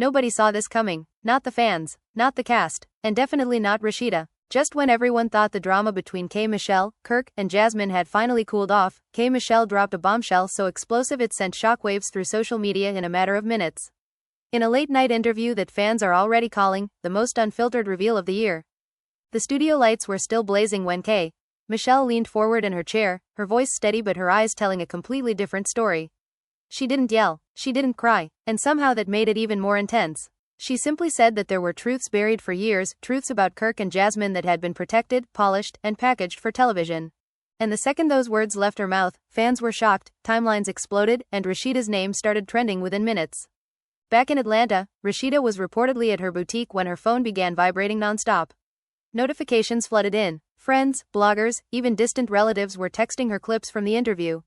Nobody saw this coming. Not the fans, not the cast, and definitely not Rasheeda. Just when everyone thought the drama between Michelle, Kirk, and Jasmine had finally cooled off, Michelle dropped a bombshell so explosive it sent shockwaves through social media in a matter of minutes. In a late-night interview that fans are already calling the most unfiltered reveal of the year. The studio lights were still blazing when Michelle leaned forward in her chair, her voice steady but her eyes telling a completely different story. She didn't yell, she didn't cry, and somehow that made it even more intense. She simply said that there were truths buried for years, truths about Kirk and Jasmine that had been protected, polished, and packaged for television. And the second those words left her mouth, fans were shocked, timelines exploded, and Rasheeda's name started trending within minutes. Back in Atlanta, Rasheeda was reportedly at her boutique when her phone began vibrating nonstop. Notifications flooded in. Friends, bloggers, even distant relatives were texting her clips from the interview.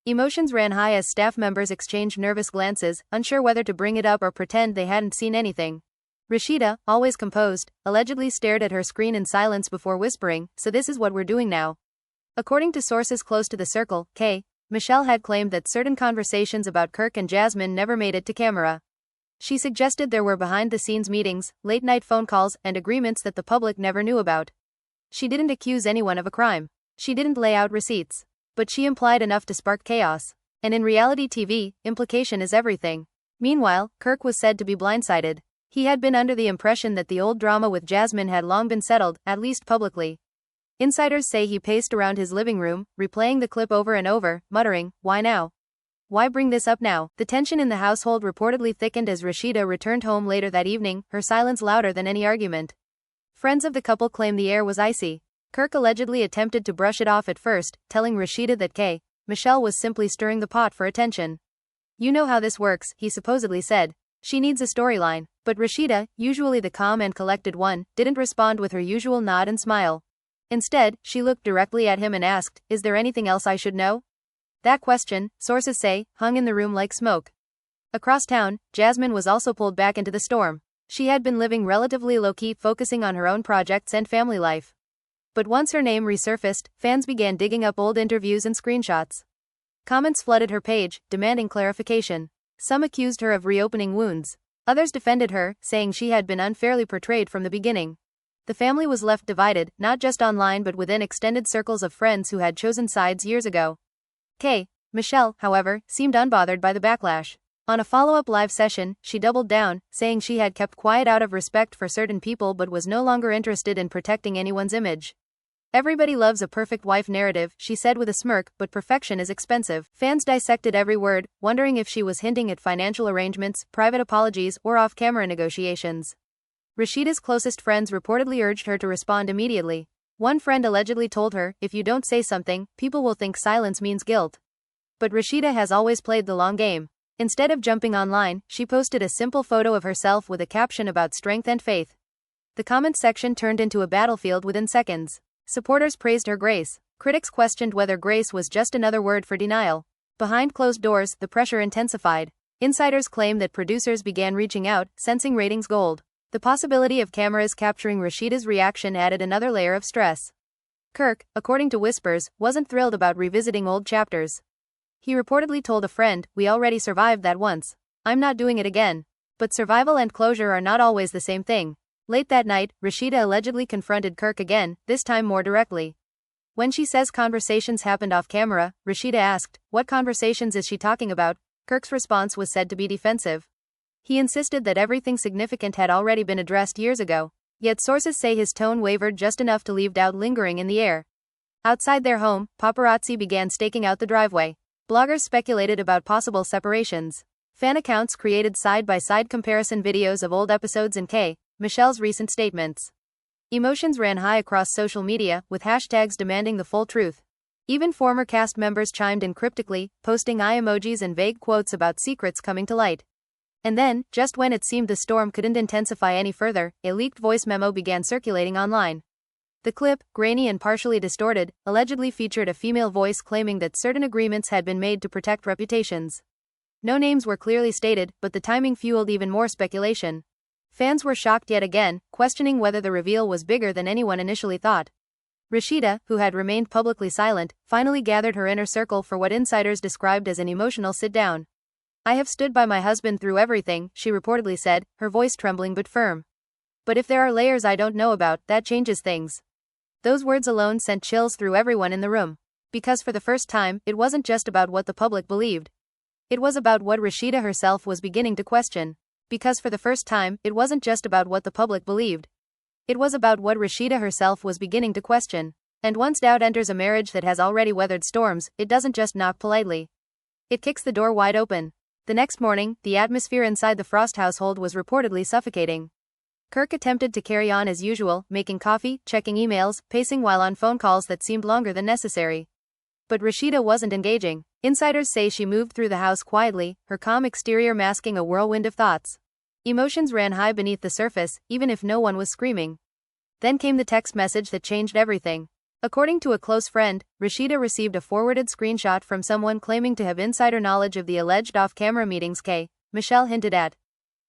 Emotions ran high as staff members exchanged nervous glances, unsure whether to bring it up or pretend they hadn't seen anything. Rasheeda, always composed, allegedly stared at her screen in silence before whispering, "So this is what we're doing now." According to sources close to the circle, Michelle had claimed that certain conversations about Kirk and Jasmine never made it to camera. She suggested there were behind-the-scenes meetings, late-night phone calls, and agreements that the public never knew about. She didn't accuse anyone of a crime. She didn't lay out receipts. But she implied enough to spark chaos. And in reality TV, implication is everything. Meanwhile, Kirk was said to be blindsided. He had been under the impression that the old drama with Jasmine had long been settled, at least publicly. Insiders say he paced around his living room, replaying the clip over and over, muttering, "Why now? Why bring this up now?" The tension in the household reportedly thickened as Rasheeda returned home later that evening, her silence louder than any argument. Friends of the couple claim the air was icy. Kirk allegedly attempted to brush it off at first, telling Rasheeda that Michelle was simply stirring the pot for attention. "You know how this works," he supposedly said. "She needs a storyline." But Rasheeda, usually the calm and collected one, didn't respond with her usual nod and smile. Instead, she looked directly at him and asked, "Is there anything else I should know?" That question, sources say, hung in the room like smoke. Across town, Jasmine was also pulled back into the storm. She had been living relatively low-key, focusing on her own projects and family life. But once her name resurfaced, fans began digging up old interviews and screenshots. Comments flooded her page, demanding clarification. Some accused her of reopening wounds. Others defended her, saying she had been unfairly portrayed from the beginning. The family was left divided, not just online but within extended circles of friends who had chosen sides years ago. Michelle, however, seemed unbothered by the backlash. On a follow-up live session, she doubled down, saying she had kept quiet out of respect for certain people but was no longer interested in protecting anyone's image. "Everybody loves a perfect wife narrative," she said with a smirk, "but perfection is expensive." Fans dissected every word, wondering if she was hinting at financial arrangements, private apologies, or off-camera negotiations. Rasheeda's closest friends reportedly urged her to respond immediately. One friend allegedly told her, "If you don't say something, people will think silence means guilt." But Rasheeda has always played the long game. Instead of jumping online, she posted a simple photo of herself with a caption about strength and faith. The comment section turned into a battlefield within seconds. Supporters praised her grace. Critics questioned whether grace was just another word for denial. Behind closed doors, the pressure intensified. Insiders claim that producers began reaching out, sensing ratings gold. The possibility of cameras capturing Rasheeda's reaction added another layer of stress. Kirk, according to whispers, wasn't thrilled about revisiting old chapters. He reportedly told a friend, "We already survived that once. I'm not doing it again." But survival and closure are not always the same thing. Late that night, Rasheeda allegedly confronted Kirk again, this time more directly. When she says conversations happened off camera, Rasheeda asked, "What conversations is she talking about?" Kirk's response was said to be defensive. He insisted that everything significant had already been addressed years ago. Yet sources say his tone wavered just enough to leave doubt lingering in the air. Outside their home, paparazzi began staking out the driveway. Bloggers speculated about possible separations. Fan accounts created side-by-side comparison videos of old episodes and Michelle's recent statements. Emotions ran high across social media, with hashtags demanding the full truth. Even former cast members chimed in cryptically, posting eye emojis and vague quotes about secrets coming to light. And then, just when it seemed the storm couldn't intensify any further, a leaked voice memo began circulating online. The clip, grainy and partially distorted, allegedly featured a female voice claiming that certain agreements had been made to protect reputations. No names were clearly stated, but the timing fueled even more speculation. Fans were shocked yet again, questioning whether the reveal was bigger than anyone initially thought. Rasheeda, who had remained publicly silent, finally gathered her inner circle for what insiders described as an emotional sit-down. I have stood by my husband through everything, she reportedly said, her voice trembling but firm. But if there are layers I don't know about, that changes things. Those words alone sent chills through everyone in the room. Because for the first time, it wasn't just about what the public believed. It was about what Rasheeda herself was beginning to question. Because for the first time, it wasn't just about what the public believed. It was about what Rasheeda herself was beginning to question. And once doubt enters a marriage that has already weathered storms, it doesn't just knock politely. It kicks the door wide open. The next morning, the atmosphere inside the Frost household was reportedly suffocating. Kirk attempted to carry on as usual, making coffee, checking emails, pacing while on phone calls that seemed longer than necessary. But Rasheeda wasn't engaging. Insiders say she moved through the house quietly, her calm exterior masking a whirlwind of thoughts. Emotions ran high beneath the surface, even if no one was screaming. Then came the text message that changed everything. According to a close friend, Rasheeda received a forwarded screenshot from someone claiming to have insider knowledge of the alleged off-camera meetings Michelle hinted at.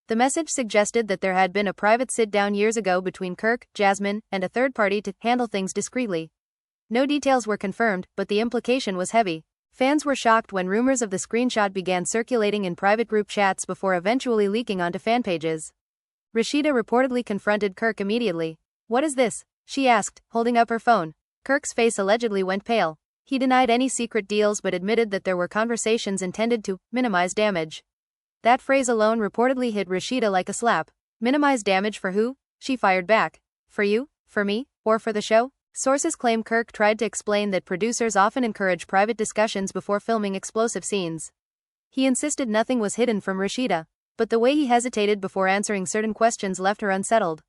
The message suggested that there had been a private sit-down years ago between Kirk, Jasmine, and a third party to handle things discreetly. No details were confirmed, but the implication was heavy. Fans were shocked when rumors of the screenshot began circulating in private group chats before eventually leaking onto fan pages. Rasheeda reportedly confronted Kirk immediately. "What is this?" she asked, holding up her phone. Kirk's face allegedly went pale. He denied any secret deals but admitted that there were conversations intended to minimize damage. That phrase alone reportedly hit Rasheeda like a slap. Minimize damage for who? She fired back. For you? For me? Or for the show? Sources claim Kirk tried to explain that producers often encourage private discussions before filming explosive scenes. He insisted nothing was hidden from Rasheeda, but the way he hesitated before answering certain questions left her unsettled.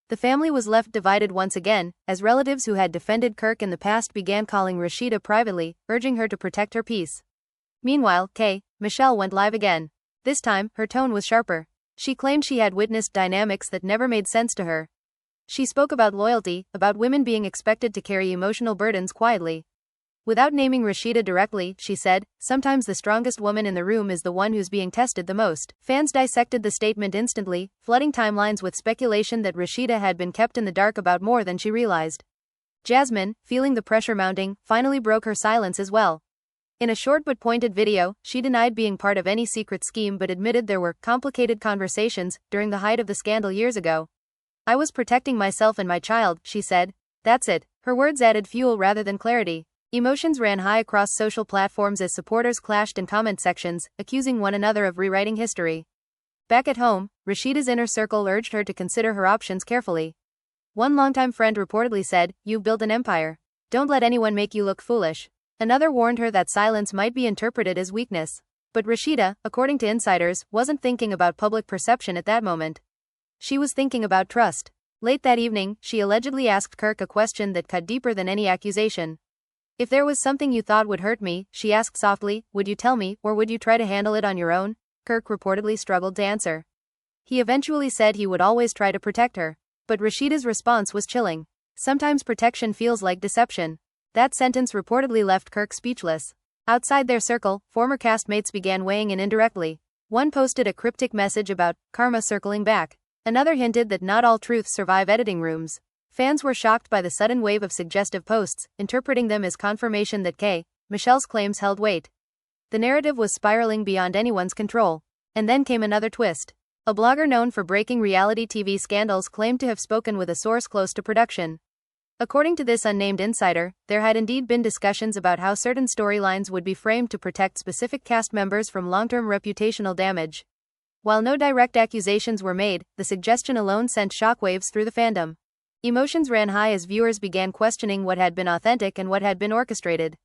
The family was left divided once again, as relatives who had defended Kirk in the past began calling Rasheeda privately, urging her to protect her peace. Meanwhile, Michelle went live again. This time, her tone was sharper. She claimed she had witnessed dynamics that never made sense to her. She spoke about loyalty, about women being expected to carry emotional burdens quietly. Without naming Rasheeda directly, she said, "Sometimes the strongest woman in the room is the one who's being tested the most." Fans dissected the statement instantly, flooding timelines with speculation that Rasheeda had been kept in the dark about more than she realized. Jasmine, feeling the pressure mounting, finally broke her silence as well. In a short but pointed video, she denied being part of any secret scheme but admitted there were complicated conversations during the height of the scandal years ago. "I was protecting myself and my child," she said. That's it. Her words added fuel rather than clarity. Emotions ran high across social platforms as supporters clashed in comment sections, accusing one another of rewriting history. Back at home, Rasheeda's inner circle urged her to consider her options carefully. One longtime friend reportedly said, "You've built an empire. Don't let anyone make you look foolish." Another warned her that silence might be interpreted as weakness. But Rasheeda, according to insiders, wasn't thinking about public perception at that moment. She was thinking about trust. Late that evening, she allegedly asked Kirk a question that cut deeper than any accusation. "If there was something you thought would hurt me," she asked softly, "would you tell me, or would you try to handle it on your own?" Kirk reportedly struggled to answer. He eventually said he would always try to protect her. But Rasheeda's response was chilling. "Sometimes protection feels like deception." That sentence reportedly left Kirk speechless. Outside their circle, former castmates began weighing in indirectly. One posted a cryptic message about karma circling back. Another hinted that not all truths survive editing rooms. Fans were shocked by the sudden wave of suggestive posts, interpreting them as confirmation that Michelle's claims held weight. The narrative was spiraling beyond anyone's control. And then came another twist. A blogger known for breaking reality TV scandals claimed to have spoken with a source close to production. According to this unnamed insider, there had indeed been discussions about how certain storylines would be framed to protect specific cast members from long-term reputational damage. While no direct accusations were made, the suggestion alone sent shockwaves through the fandom. Emotions ran high as viewers began questioning what had been authentic and what had been orchestrated.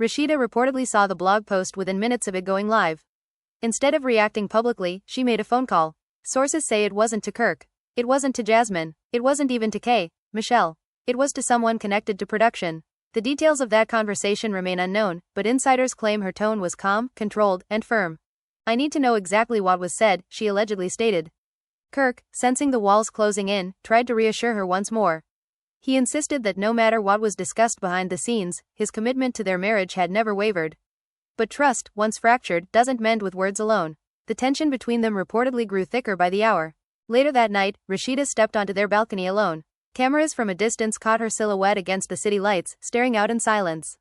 Rasheeda reportedly saw the blog post within minutes of it going live. Instead of reacting publicly, she made a phone call. Sources say it wasn't to Kirk. It wasn't to Jasmine. It wasn't even to Michelle. It was to someone connected to production. The details of that conversation remain unknown, but insiders claim her tone was calm, controlled, and firm. "I need to know exactly what was said," she allegedly stated. Kirk, sensing the walls closing in, tried to reassure her once more. He insisted that no matter what was discussed behind the scenes, his commitment to their marriage had never wavered. But trust, once fractured, doesn't mend with words alone. The tension between them reportedly grew thicker by the hour. Later that night, Rasheeda stepped onto their balcony alone. Cameras from a distance caught her silhouette against the city lights, staring out in silence.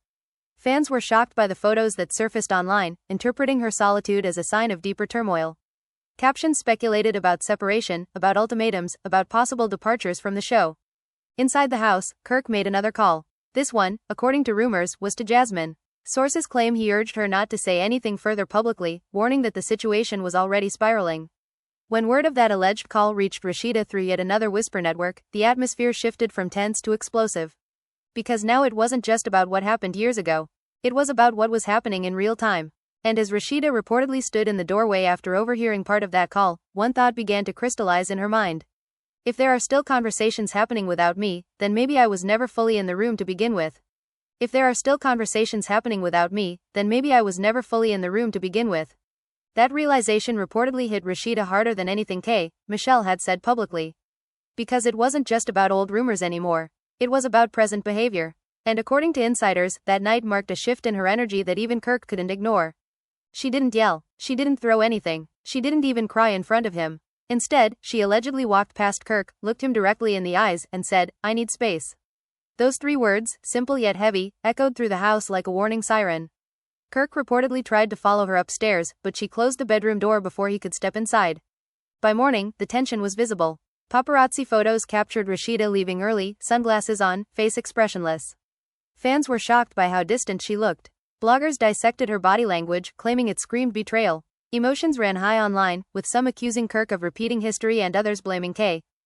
Fans were shocked by the photos that surfaced online, interpreting her solitude as a sign of deeper turmoil. Captions speculated about separation, about ultimatums, about possible departures from the show. Inside the house, Kirk made another call. This one, according to rumors, was to Jasmine. Sources claim he urged her not to say anything further publicly, warning that the situation was already spiraling. When word of that alleged call reached Rasheeda through yet another whisper network, the atmosphere shifted from tense to explosive. Because now it wasn't just about what happened years ago. It was about what was happening in real time. And as Rasheeda reportedly stood in the doorway after overhearing part of that call, one thought began to crystallize in her mind. If there are still conversations happening without me, then maybe I was never fully in the room to begin with. If there are still conversations happening without me, then maybe I was never fully in the room to begin with. That realization reportedly hit Rasheeda harder than anything Michelle had said publicly. Because it wasn't just about old rumors anymore. It was about present behavior. And according to insiders, that night marked a shift in her energy that even Kirk couldn't ignore. She didn't yell. She didn't throw anything. She didn't even cry in front of him. Instead, she allegedly walked past Kirk, looked him directly in the eyes, and said, "I need space." Those 3 words, simple yet heavy, echoed through the house like a warning siren. Kirk reportedly tried to follow her upstairs, but she closed the bedroom door before he could step inside. By morning, the tension was visible. Paparazzi photos captured Rasheeda leaving early, sunglasses on, face expressionless. Fans were shocked by how distant she looked. Bloggers dissected her body language, claiming it screamed betrayal. Emotions ran high online, with some accusing Kirk of repeating history and others blaming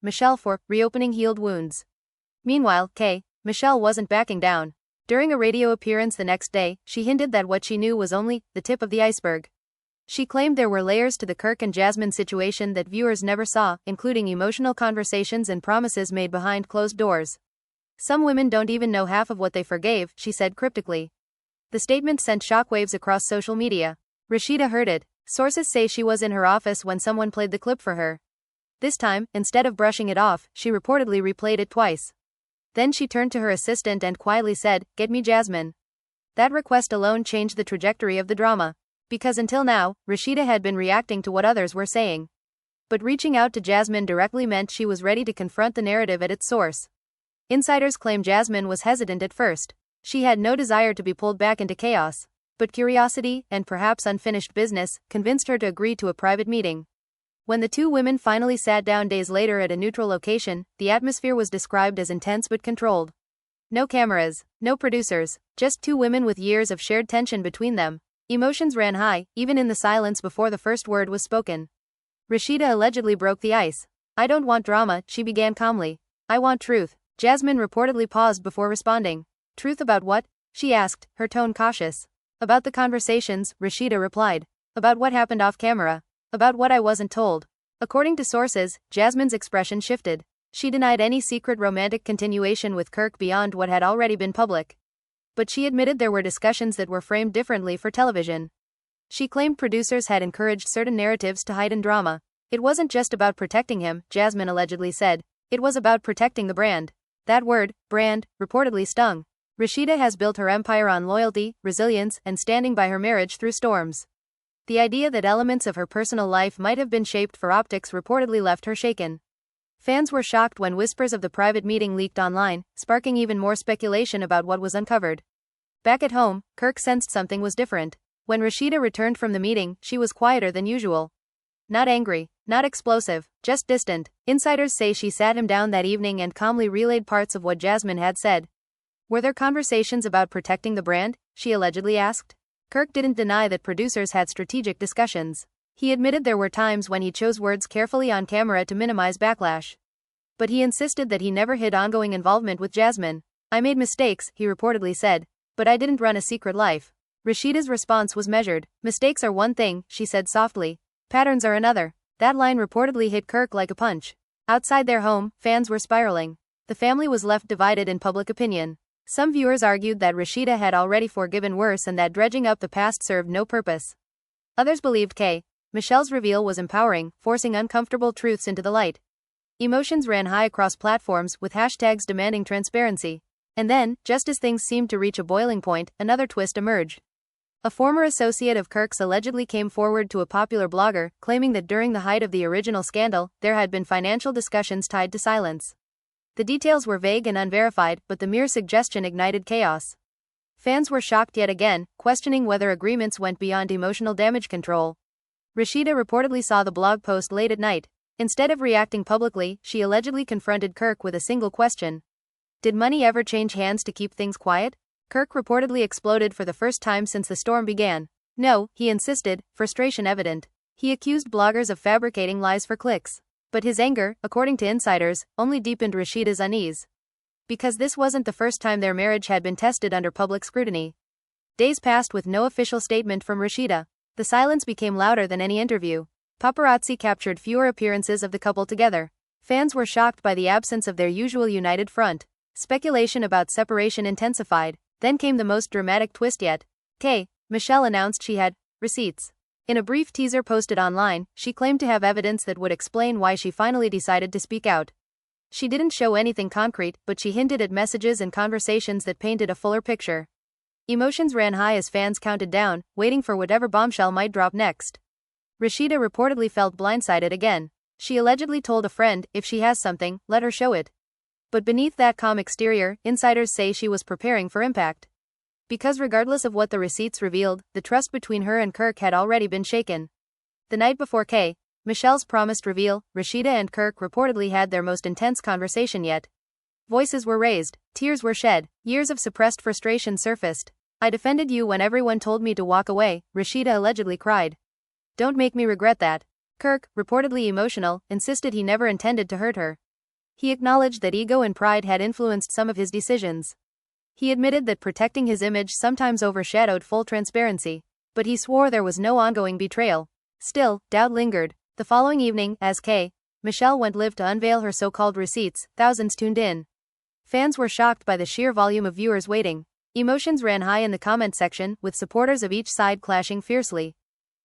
Michelle for reopening healed wounds. Meanwhile, Michelle wasn't backing down. During a radio appearance the next day, she hinted that what she knew was only the tip of the iceberg. She claimed there were layers to the Kirk and Jasmine situation that viewers never saw, including emotional conversations and promises made behind closed doors. "Some women don't even know half of what they forgave," she said cryptically. The statement sent shockwaves across social media. Rasheeda heard it. Sources say she was in her office when someone played the clip for her. This time, instead of brushing it off, she reportedly replayed it twice. Then she turned to her assistant and quietly said, "Get me Jasmine." That request alone changed the trajectory of the drama. Because until now, Rasheeda had been reacting to what others were saying. But reaching out to Jasmine directly meant she was ready to confront the narrative at its source. Insiders claim Jasmine was hesitant at first. She had no desire to be pulled back into chaos. But curiosity, and perhaps unfinished business, convinced her to agree to a private meeting. When the 2 women finally sat down days later at a neutral location, the atmosphere was described as intense but controlled. No cameras, no producers, just 2 women with years of shared tension between them. Emotions ran high, even in the silence before the first word was spoken. Rasheeda allegedly broke the ice. "I don't want drama," she began calmly. "I want truth." Jasmine reportedly paused before responding. "Truth about what?" she asked, her tone cautious. "About the conversations," Rasheeda replied. "About what happened off camera. About what I wasn't told." According to sources, Jasmine's expression shifted. She denied any secret romantic continuation with Kirk beyond what had already been public. But she admitted there were discussions that were framed differently for television. She claimed producers had encouraged certain narratives to heighten drama. "It wasn't just about protecting him," Jasmine allegedly said. "It was about protecting the brand." That word, brand, reportedly stung. Rasheeda has built her empire on loyalty, resilience, and standing by her marriage through storms. The idea that elements of her personal life might have been shaped for optics reportedly left her shaken. Fans were shocked when whispers of the private meeting leaked online, sparking even more speculation about what was uncovered. Back at home, Kirk sensed something was different. When Rasheeda returned from the meeting, she was quieter than usual. Not angry, not explosive, just distant. Insiders say she sat him down that evening and calmly relayed parts of what Jasmine had said. "Were there conversations about protecting the brand?" she allegedly asked. Kirk didn't deny that producers had strategic discussions. He admitted there were times when he chose words carefully on camera to minimize backlash. But he insisted that he never hid ongoing involvement with Jasmine. "I made mistakes," he reportedly said, "but I didn't run a secret life." Rasheeda's response was measured. "Mistakes are one thing," she said softly. "Patterns are another." That line reportedly hit Kirk like a punch. Outside their home, fans were spiraling. The family was left divided in public opinion. Some viewers argued that Rasheeda had already forgiven worse and that dredging up the past served no purpose. Others believed Michelle's reveal was empowering, forcing uncomfortable truths into the light. Emotions ran high across platforms, with hashtags demanding transparency. And then, just as things seemed to reach a boiling point, another twist emerged. A former associate of Kirk's allegedly came forward to a popular blogger, claiming that during the height of the original scandal, there had been financial discussions tied to silence. The details were vague and unverified, but the mere suggestion ignited chaos. Fans were shocked yet again, questioning whether agreements went beyond emotional damage control. Rasheeda reportedly saw the blog post late at night. Instead of reacting publicly, she allegedly confronted Kirk with a single question. Did money ever change hands to keep things quiet? Kirk reportedly exploded for the first time since the storm began. No, he insisted, frustration evident. He accused bloggers of fabricating lies for clicks. But his anger, according to insiders, only deepened Rasheeda's unease. Because this wasn't the first time their marriage had been tested under public scrutiny. Days passed with no official statement from Rasheeda. The silence became louder than any interview. Paparazzi captured fewer appearances of the couple together. Fans were shocked by the absence of their usual united front. Speculation about separation intensified. Then came the most dramatic twist yet. Michelle announced she had receipts. In a brief teaser posted online, she claimed to have evidence that would explain why she finally decided to speak out. She didn't show anything concrete, but she hinted at messages and conversations that painted a fuller picture. Emotions ran high as fans counted down, waiting for whatever bombshell might drop next. Rasheeda reportedly felt blindsided again. She allegedly told a friend, if she has something, let her show it. But beneath that calm exterior, insiders say she was preparing for impact. Because regardless of what the receipts revealed, the trust between her and Kirk had already been shaken. The night before Michelle's promised reveal, Rasheeda and Kirk reportedly had their most intense conversation yet. Voices were raised, tears were shed, years of suppressed frustration surfaced. I defended you when everyone told me to walk away, Rasheeda allegedly cried. Don't make me regret that. Kirk, reportedly emotional, insisted he never intended to hurt her. He acknowledged that ego and pride had influenced some of his decisions. He admitted that protecting his image sometimes overshadowed full transparency. But he swore there was no ongoing betrayal. Still, doubt lingered. The following evening, as Michelle went live to unveil her so-called receipts, thousands tuned in. Fans were shocked by the sheer volume of viewers waiting. Emotions ran high in the comment section, with supporters of each side clashing fiercely.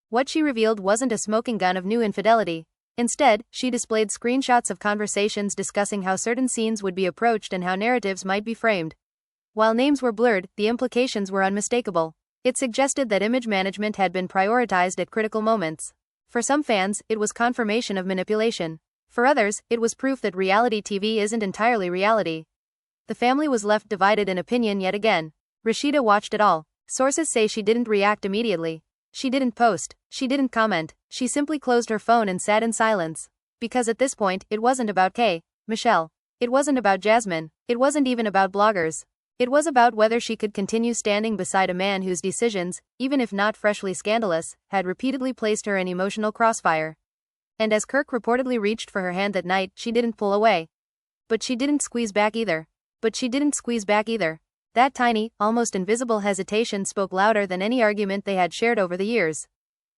What she revealed wasn't a smoking gun of new infidelity. Instead, she displayed screenshots of conversations discussing how certain scenes would be approached and how narratives might be framed. While names were blurred, the implications were unmistakable. It suggested that image management had been prioritized at critical moments. For some fans, it was confirmation of manipulation. For others, it was proof that reality TV isn't entirely reality. The family was left divided in opinion yet again. Rasheeda watched it all. Sources say she didn't react immediately. She didn't post. She didn't comment. She simply closed her phone and sat in silence. Because at this point, it wasn't about Michelle. It wasn't about Jasmine. It wasn't even about bloggers. It was about whether she could continue standing beside a man whose decisions, even if not freshly scandalous, had repeatedly placed her in emotional crossfire. And as Kirk reportedly reached for her hand that night, she didn't pull away. But she didn't squeeze back either. That tiny, almost invisible hesitation spoke louder than any argument they had shared over the years.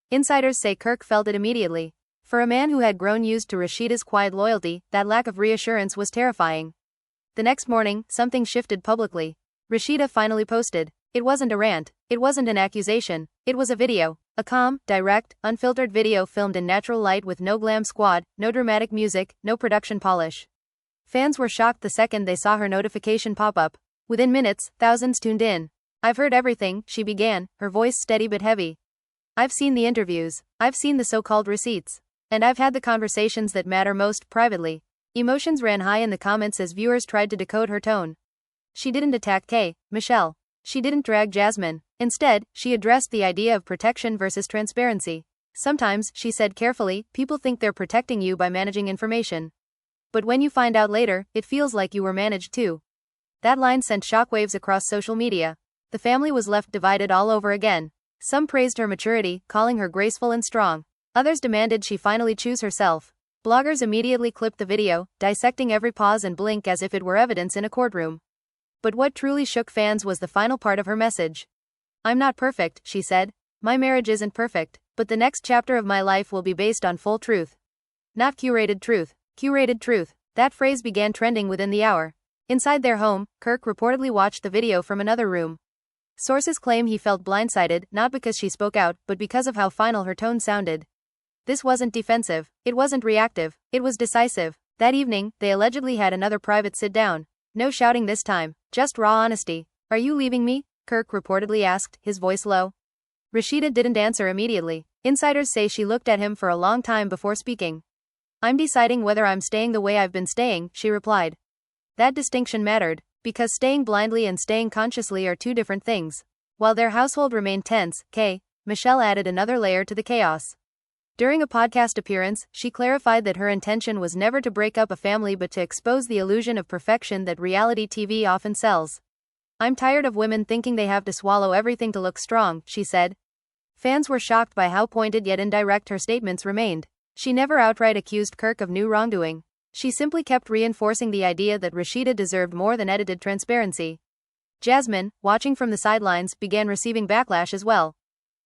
Insiders say Kirk felt it immediately. For a man who had grown used to Rasheeda's quiet loyalty, that lack of reassurance was terrifying. The next morning, something shifted publicly. Rasheeda finally posted. It wasn't a rant. It wasn't an accusation. It was a video. A calm, direct, unfiltered video filmed in natural light with no glam squad, no dramatic music, no production polish. Fans were shocked the second they saw her notification pop up. Within minutes, thousands tuned in. I've heard everything, she began, her voice steady but heavy. I've seen the interviews. I've seen the so-called receipts. And I've had the conversations that matter most privately. Emotions ran high in the comments as viewers tried to decode her tone. She didn't attack Michelle. She didn't drag Jasmine. Instead, she addressed the idea of protection versus transparency. Sometimes, she said carefully, people think they're protecting you by managing information. But when you find out later, it feels like you were managed too. That line sent shockwaves across social media. The family was left divided all over again. Some praised her maturity, calling her graceful and strong. Others demanded she finally choose herself. Bloggers immediately clipped the video, dissecting every pause and blink as if it were evidence in a courtroom. But what truly shook fans was the final part of her message. I'm not perfect, she said. My marriage isn't perfect, but the next chapter of my life will be based on full truth. Not curated truth. Curated truth. That phrase began trending within the hour. Inside their home, Kirk reportedly watched the video from another room. Sources claim he felt blindsided, not because she spoke out, but because of how final her tone sounded. This wasn't defensive. It wasn't reactive. It was decisive. That evening, they allegedly had another private sit-down. No shouting this time. Just raw honesty. Are you leaving me? Kirk reportedly asked, his voice low. Rasheeda didn't answer immediately. Insiders say she looked at him for a long time before speaking. I'm deciding whether I'm staying the way I've been staying, she replied. That distinction mattered. Because staying blindly and staying consciously are two different things. While their household remained tense, Michelle added another layer to the chaos. During a podcast appearance, she clarified that her intention was never to break up a family but to expose the illusion of perfection that reality TV often sells. "I'm tired of women thinking they have to swallow everything to look strong," she said. Fans were shocked by how pointed yet indirect her statements remained. She never outright accused Kirk of new wrongdoing. She simply kept reinforcing the idea that Rasheeda deserved more than edited transparency. Jasmine, watching from the sidelines, began receiving backlash as well.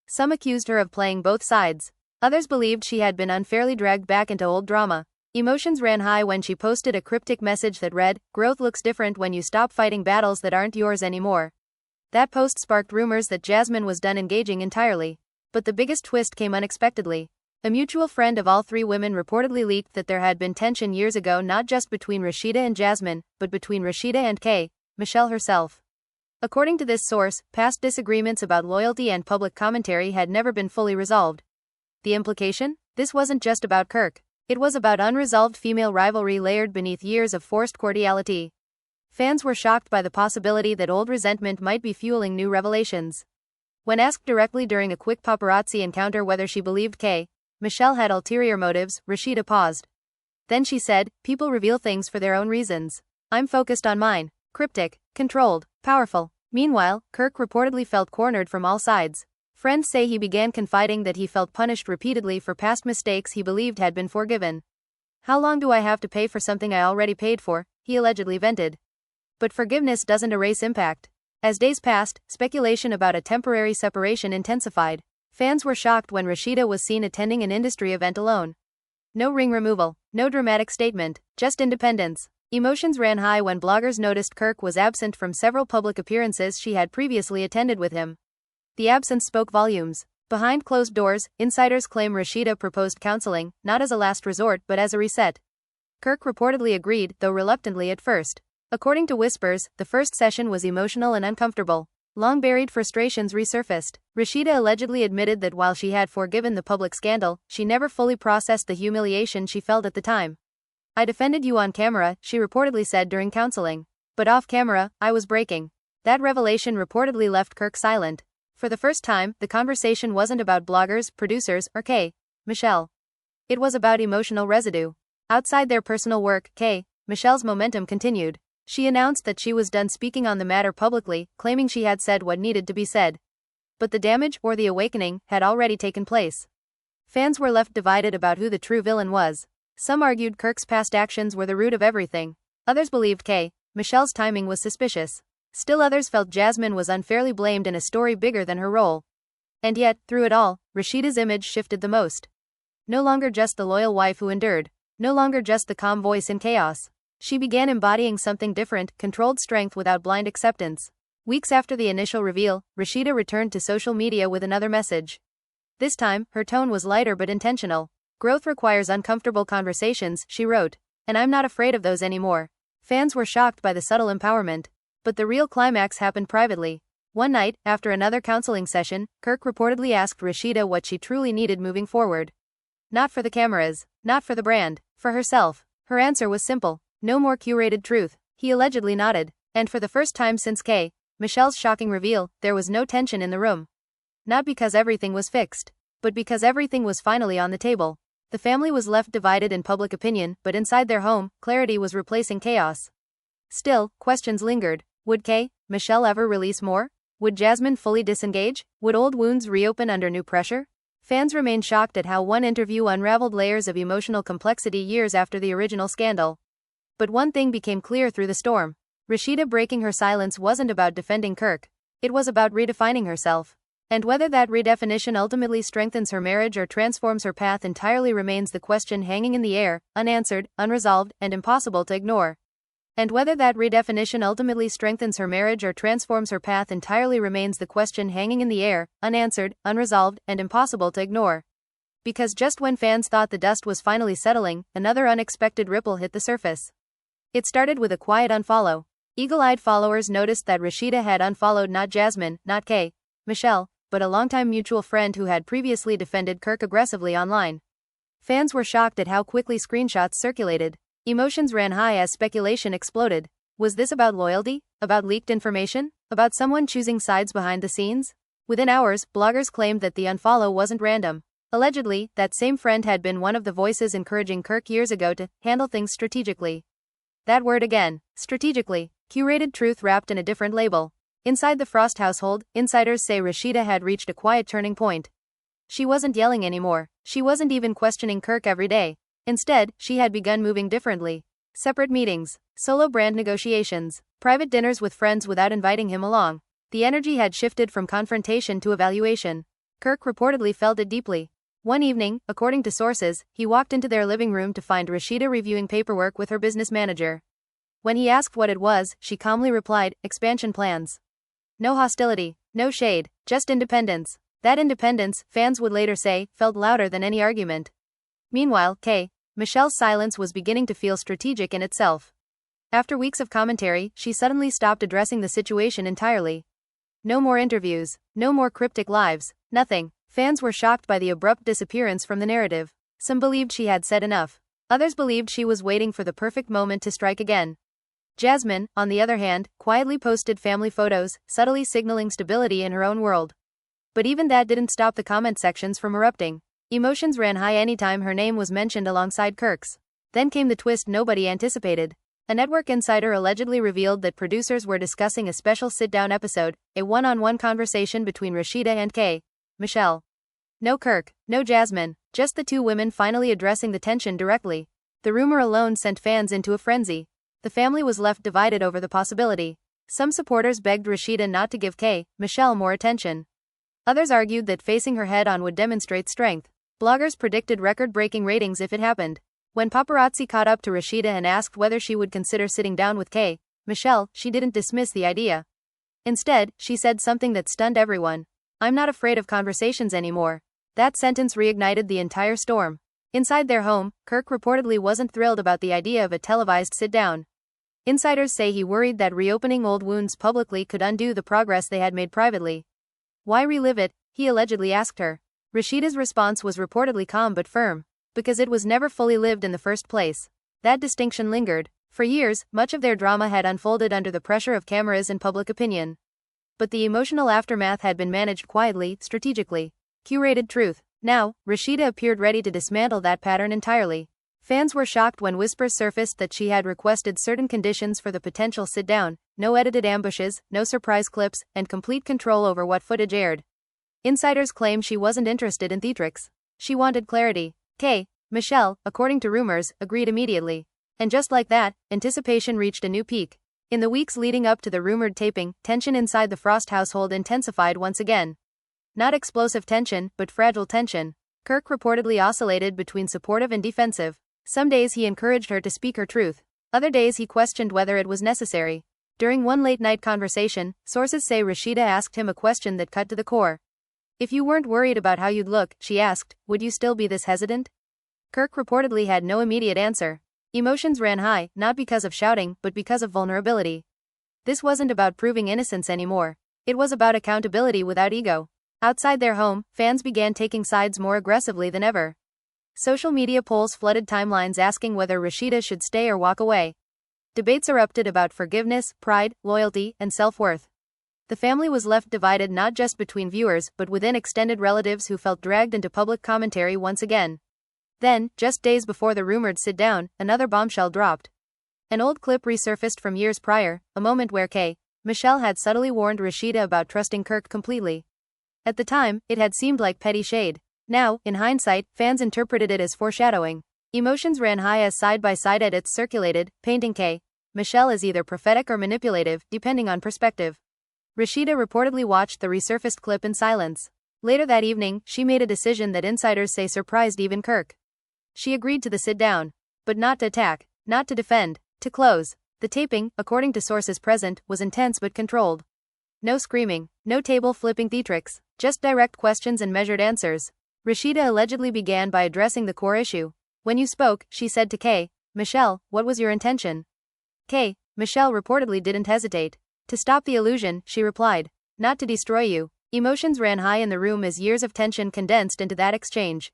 Some accused her of playing both sides. Others believed she had been unfairly dragged back into old drama. Emotions ran high when she posted a cryptic message that read, "Growth looks different when you stop fighting battles that aren't yours anymore." That post sparked rumors that Jasmine was done engaging entirely. But the biggest twist came unexpectedly. A mutual friend of all three women reportedly leaked that there had been tension years ago, not just between Rasheeda and Jasmine, but between Rasheeda and Michelle herself. According to this source, past disagreements about loyalty and public commentary had never been fully resolved. The implication? This wasn't just about Kirk. It was about unresolved female rivalry layered beneath years of forced cordiality. Fans were shocked by the possibility that old resentment might be fueling new revelations. When asked directly during a quick paparazzi encounter whether she believed Michelle had ulterior motives, Rasheeda paused. Then she said, "People reveal things for their own reasons. I'm focused on mine." Cryptic, controlled, powerful. Meanwhile, Kirk reportedly felt cornered from all sides. Friends say he began confiding that he felt punished repeatedly for past mistakes he believed had been forgiven. "How long do I have to pay for something I already paid for?" he allegedly vented. But forgiveness doesn't erase impact. As days passed, speculation about a temporary separation intensified. Fans were shocked when Rasheeda was seen attending an industry event alone. No ring removal, no dramatic statement, just independence. Emotions ran high when bloggers noticed Kirk was absent from several public appearances she had previously attended with him. The absence spoke volumes. Behind closed doors, insiders claim Rasheeda proposed counseling, not as a last resort but as a reset. Kirk reportedly agreed, though reluctantly at first. According to whispers, the first session was emotional and uncomfortable. Long-buried frustrations resurfaced. Rasheeda allegedly admitted that while she had forgiven the public scandal, she never fully processed the humiliation she felt at the time. "I defended you on camera," she reportedly said during counseling. "But off camera, I was breaking." That revelation reportedly left Kirk silent. For the first time, the conversation wasn't about bloggers, producers, or Michelle. It was about emotional residue. Outside their personal work, Michelle's momentum continued. She announced that she was done speaking on the matter publicly, claiming she had said what needed to be said. But the damage, or the awakening, had already taken place. Fans were left divided about who the true villain was. Some argued Kirk's past actions were the root of everything. Others believed Michelle's timing was suspicious. Still others felt Jasmine was unfairly blamed in a story bigger than her role. And yet, through it all, Rasheeda's image shifted the most. No longer just the loyal wife who endured. No longer just the calm voice in chaos. She began embodying something different, controlled strength without blind acceptance. Weeks after the initial reveal, Rasheeda returned to social media with another message. This time, her tone was lighter but intentional. "Growth requires uncomfortable conversations," she wrote. "And I'm not afraid of those anymore." Fans were shocked by the subtle empowerment. But the real climax happened privately. One night, after another counseling session, Kirk reportedly asked Rasheeda what she truly needed moving forward. Not for the cameras, not for the brand, for herself. Her answer was simple. No more curated truth. He allegedly nodded. And for the first time since Michelle's shocking reveal, there was no tension in the room. Not because everything was fixed, but because everything was finally on the table. The family was left divided in public opinion, but inside their home, clarity was replacing chaos. Still, questions lingered. Would Michelle ever release more? Would Jasmine fully disengage? Would old wounds reopen under new pressure? Fans remained shocked at how one interview unraveled layers of emotional complexity years after the original scandal. But one thing became clear through the storm. Rasheeda breaking her silence wasn't about defending Kirk. It was about redefining herself. And whether that redefinition ultimately strengthens her marriage or transforms her path entirely remains the question hanging in the air, unanswered, unresolved, and impossible to ignore. And whether that redefinition ultimately strengthens her marriage or transforms her path entirely remains the question hanging in the air, unanswered, unresolved, and impossible to ignore. Because just when fans thought the dust was finally settling, another unexpected ripple hit the surface. It started with a quiet unfollow. Eagle-eyed followers noticed that Rasheeda had unfollowed not Jasmine, not Michelle, but a longtime mutual friend who had previously defended Kirk aggressively online. Fans were shocked at how quickly screenshots circulated. Emotions ran high as speculation exploded. Was this about loyalty? About leaked information? About someone choosing sides behind the scenes? Within hours, bloggers claimed that the unfollow wasn't random. Allegedly, that same friend had been one of the voices encouraging Kirk years ago to handle things strategically. That word again, strategically. Curated truth wrapped in a different label. Inside the Frost household, insiders say Rasheeda had reached a quiet turning point. She wasn't yelling anymore. She wasn't even questioning Kirk every day. Instead, she had begun moving differently. Separate meetings, solo brand negotiations, private dinners with friends without inviting him along. The energy had shifted from confrontation to evaluation. Kirk reportedly felt it deeply. One evening, according to sources, he walked into their living room to find Rasheeda reviewing paperwork with her business manager. When he asked what it was, she calmly replied, expansion plans. No hostility, no shade, just independence. That independence, fans would later say, felt louder than any argument. Meanwhile, Michelle's silence was beginning to feel strategic in itself. After weeks of commentary, she suddenly stopped addressing the situation entirely. No more interviews, no more cryptic lives, nothing. Fans were shocked by the abrupt disappearance from the narrative. Some believed she had said enough. Others believed she was waiting for the perfect moment to strike again. Jasmine, on the other hand, quietly posted family photos, subtly signaling stability in her own world. But even that didn't stop the comment sections from erupting. Emotions ran high anytime her name was mentioned alongside Kirk's. Then came the twist nobody anticipated. A network insider allegedly revealed that producers were discussing a special sit-down episode, a one-on-one conversation between Rasheeda and Michelle. No Kirk, no Jasmine, just the two women finally addressing the tension directly. The rumor alone sent fans into a frenzy. The family was left divided over the possibility. Some supporters begged Rasheeda not to give Michelle more attention. Others argued that facing her head-on would demonstrate strength. Bloggers predicted record-breaking ratings if it happened. When paparazzi caught up to Rasheeda and asked whether she would consider sitting down with Michelle, she didn't dismiss the idea. Instead, she said something that stunned everyone. "I'm not afraid of conversations anymore." That sentence reignited the entire storm. Inside their home, Kirk reportedly wasn't thrilled about the idea of a televised sit-down. Insiders say he worried that reopening old wounds publicly could undo the progress they had made privately. Why relive it? He allegedly asked her. Rasheeda's response was reportedly calm but firm. Because it was never fully lived in the first place. That distinction lingered. For years, much of their drama had unfolded under the pressure of cameras and public opinion. But the emotional aftermath had been managed quietly, strategically. Curated truth. Now, Rasheeda appeared ready to dismantle that pattern entirely. Fans were shocked when whispers surfaced that she had requested certain conditions for the potential sit-down: no edited ambushes, no surprise clips, and complete control over what footage aired. Insiders claim she wasn't interested in theatrics. She wanted clarity. Michelle, according to rumors, agreed immediately. And just like that, anticipation reached a new peak. In the weeks leading up to the rumored taping, tension inside the Frost household intensified once again. Not explosive tension, but fragile tension. Kirk reportedly oscillated between supportive and defensive. Some days he encouraged her to speak her truth. Other days he questioned whether it was necessary. During one late-night conversation, sources say Rasheeda asked him a question that cut to the core. If you weren't worried about how you'd look, she asked, would you still be this hesitant? Kirk reportedly had no immediate answer. Emotions ran high, not because of shouting, but because of vulnerability. This wasn't about proving innocence anymore. It was about accountability without ego. Outside their home, fans began taking sides more aggressively than ever. Social media polls flooded timelines asking whether Rasheeda should stay or walk away. Debates erupted about forgiveness, pride, loyalty, and self-worth. The family was left divided not just between viewers, but within extended relatives who felt dragged into public commentary once again. Then, just days before the rumored sit-down, another bombshell dropped. An old clip resurfaced from years prior, a moment where Michelle had subtly warned Rasheeda about trusting Kirk completely. At the time, it had seemed like petty shade. Now, in hindsight, fans interpreted it as foreshadowing. Emotions ran high as side-by-side edits circulated, painting Michelle as either prophetic or manipulative, depending on perspective. Rasheeda reportedly watched the resurfaced clip in silence. Later that evening, she made a decision that insiders say surprised even Kirk. She agreed to the sit-down. But not to attack, not to defend, to close. The taping, according to sources present, was intense but controlled. No screaming, no table-flipping theatrics, just direct questions and measured answers. Rasheeda allegedly began by addressing the core issue. When you spoke, she said to Michelle, what was your intention? Michelle reportedly didn't hesitate. To stop the illusion, she replied. Not to destroy you. Emotions ran high in the room as years of tension condensed into that exchange.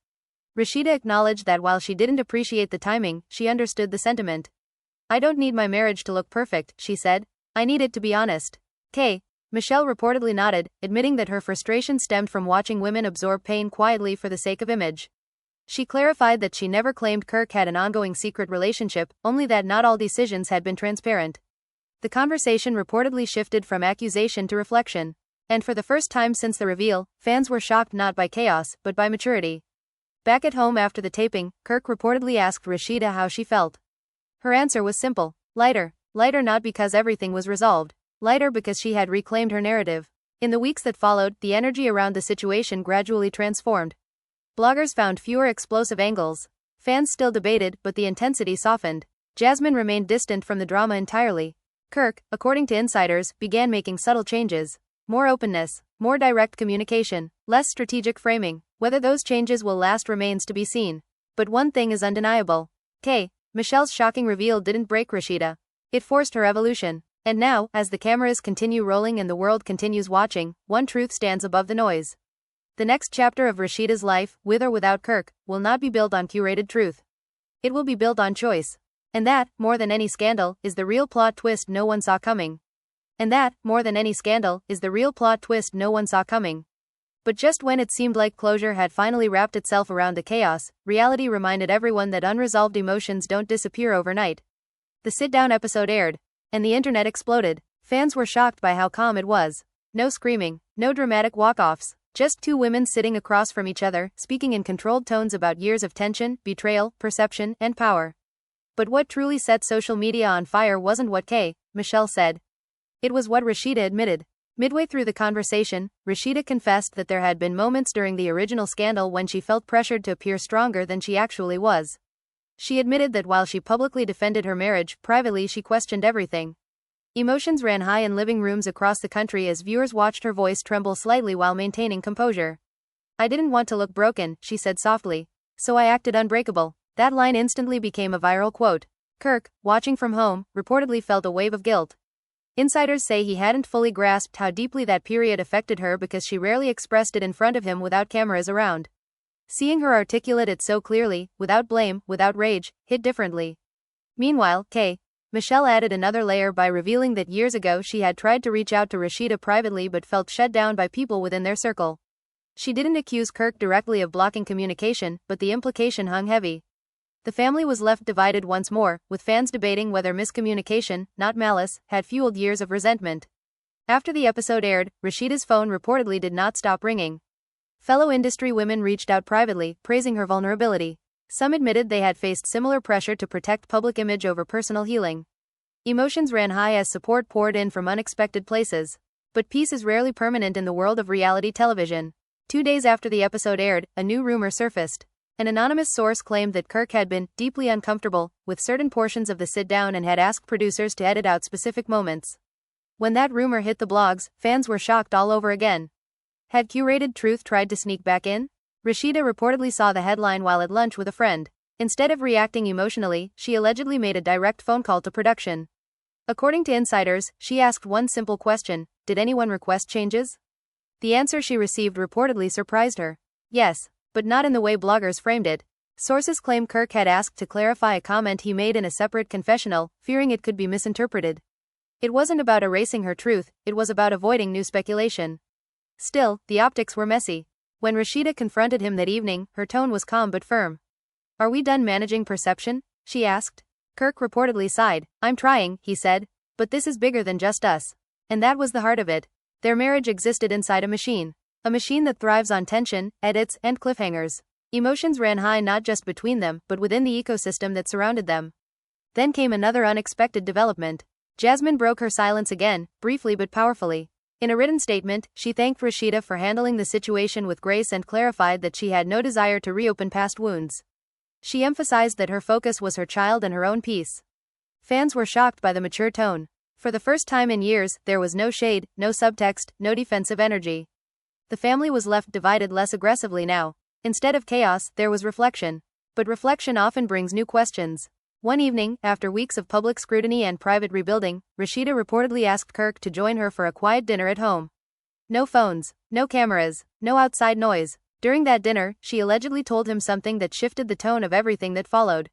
Rasheeda acknowledged that while she didn't appreciate the timing, she understood the sentiment. I don't need my marriage to look perfect, she said. I need it to be honest. Michelle reportedly nodded, admitting that her frustration stemmed from watching women absorb pain quietly for the sake of image. She clarified that she never claimed Kirk had an ongoing secret relationship, only that not all decisions had been transparent. The conversation reportedly shifted from accusation to reflection. And for the first time since the reveal, fans were shocked not by chaos, but by maturity. Back at home after the taping, Kirk reportedly asked Rasheeda how she felt. Her answer was simple. Lighter. Lighter not because everything was resolved. Lighter because she had reclaimed her narrative. In the weeks that followed, the energy around the situation gradually transformed. Bloggers found fewer explosive angles. Fans still debated, but the intensity softened. Jasmine remained distant from the drama entirely. Kirk, according to insiders, began making subtle changes. More openness, more direct communication, less strategic framing. Whether those changes will last remains to be seen. But one thing is undeniable. Michelle's shocking reveal didn't break Rasheeda. It forced her evolution. And now, as the cameras continue rolling and the world continues watching, one truth stands above the noise. The next chapter of Rasheeda's life, with or without Kirk, will not be built on curated truth. It will be built on choice. And that, more than any scandal, is the real plot twist no one saw coming. But just when it seemed like closure had finally wrapped itself around the chaos, reality reminded everyone that unresolved emotions don't disappear overnight. The sit-down episode aired, and the internet exploded. Fans were shocked by how calm it was. No screaming, no dramatic walk-offs, just two women sitting across from each other, speaking in controlled tones about years of tension, betrayal, perception, and power. But what truly set social media on fire wasn't what Michelle said. It was what Rasheeda admitted. Midway through the conversation, Rasheeda confessed that there had been moments during the original scandal when she felt pressured to appear stronger than she actually was. She admitted that while she publicly defended her marriage, privately she questioned everything. Emotions ran high in living rooms across the country as viewers watched her voice tremble slightly while maintaining composure. I didn't want to look broken, she said softly. So I acted unbreakable. That line instantly became a viral quote. Kirk, watching from home, reportedly felt a wave of guilt. Insiders say he hadn't fully grasped how deeply that period affected her because she rarely expressed it in front of him without cameras around. Seeing her articulate it so clearly, without blame, without rage, hit differently. Meanwhile, Michelle added another layer by revealing that years ago she had tried to reach out to Rasheeda privately but felt shut down by people within their circle. She didn't accuse Kirk directly of blocking communication, but the implication hung heavy. The family was left divided once more, with fans debating whether miscommunication, not malice, had fueled years of resentment. After the episode aired, Rasheeda's phone reportedly did not stop ringing. Fellow industry women reached out privately, praising her vulnerability. Some admitted they had faced similar pressure to protect public image over personal healing. Emotions ran high as support poured in from unexpected places. But peace is rarely permanent in the world of reality television. 2 days after the episode aired, a new rumor surfaced. An anonymous source claimed that Kirk had been deeply uncomfortable with certain portions of the sit-down and had asked producers to edit out specific moments. When that rumor hit the blogs, fans were shocked all over again. Had curated truth tried to sneak back in? Rasheeda reportedly saw the headline while at lunch with a friend. Instead of reacting emotionally, she allegedly made a direct phone call to production. According to insiders, she asked one simple question: did anyone request changes? The answer she received reportedly surprised her. Yes, but not in the way bloggers framed it. Sources claim Kirk had asked to clarify a comment he made in a separate confessional, fearing it could be misinterpreted. It wasn't about erasing her truth, it was about avoiding new speculation. Still, the optics were messy. When Rasheeda confronted him that evening, her tone was calm but firm. Are we done managing perception? She asked. Kirk reportedly sighed. I'm trying, he said. But this is bigger than just us. And that was the heart of it. Their marriage existed inside a machine. A machine that thrives on tension, edits, and cliffhangers. Emotions ran high not just between them, but within the ecosystem that surrounded them. Then came another unexpected development. Jasmine broke her silence again, briefly but powerfully. In a written statement, she thanked Rasheeda for handling the situation with grace and clarified that she had no desire to reopen past wounds. She emphasized that her focus was her child and her own peace. Fans were shocked by the mature tone. For the first time in years, there was no shade, no subtext, no defensive energy. The family was left divided less aggressively now. Instead of chaos, there was reflection. But reflection often brings new questions. One evening, after weeks of public scrutiny and private rebuilding, Rasheeda reportedly asked Kirk to join her for a quiet dinner at home. No phones, no cameras, no outside noise. During that dinner, she allegedly told him something that shifted the tone of everything that followed.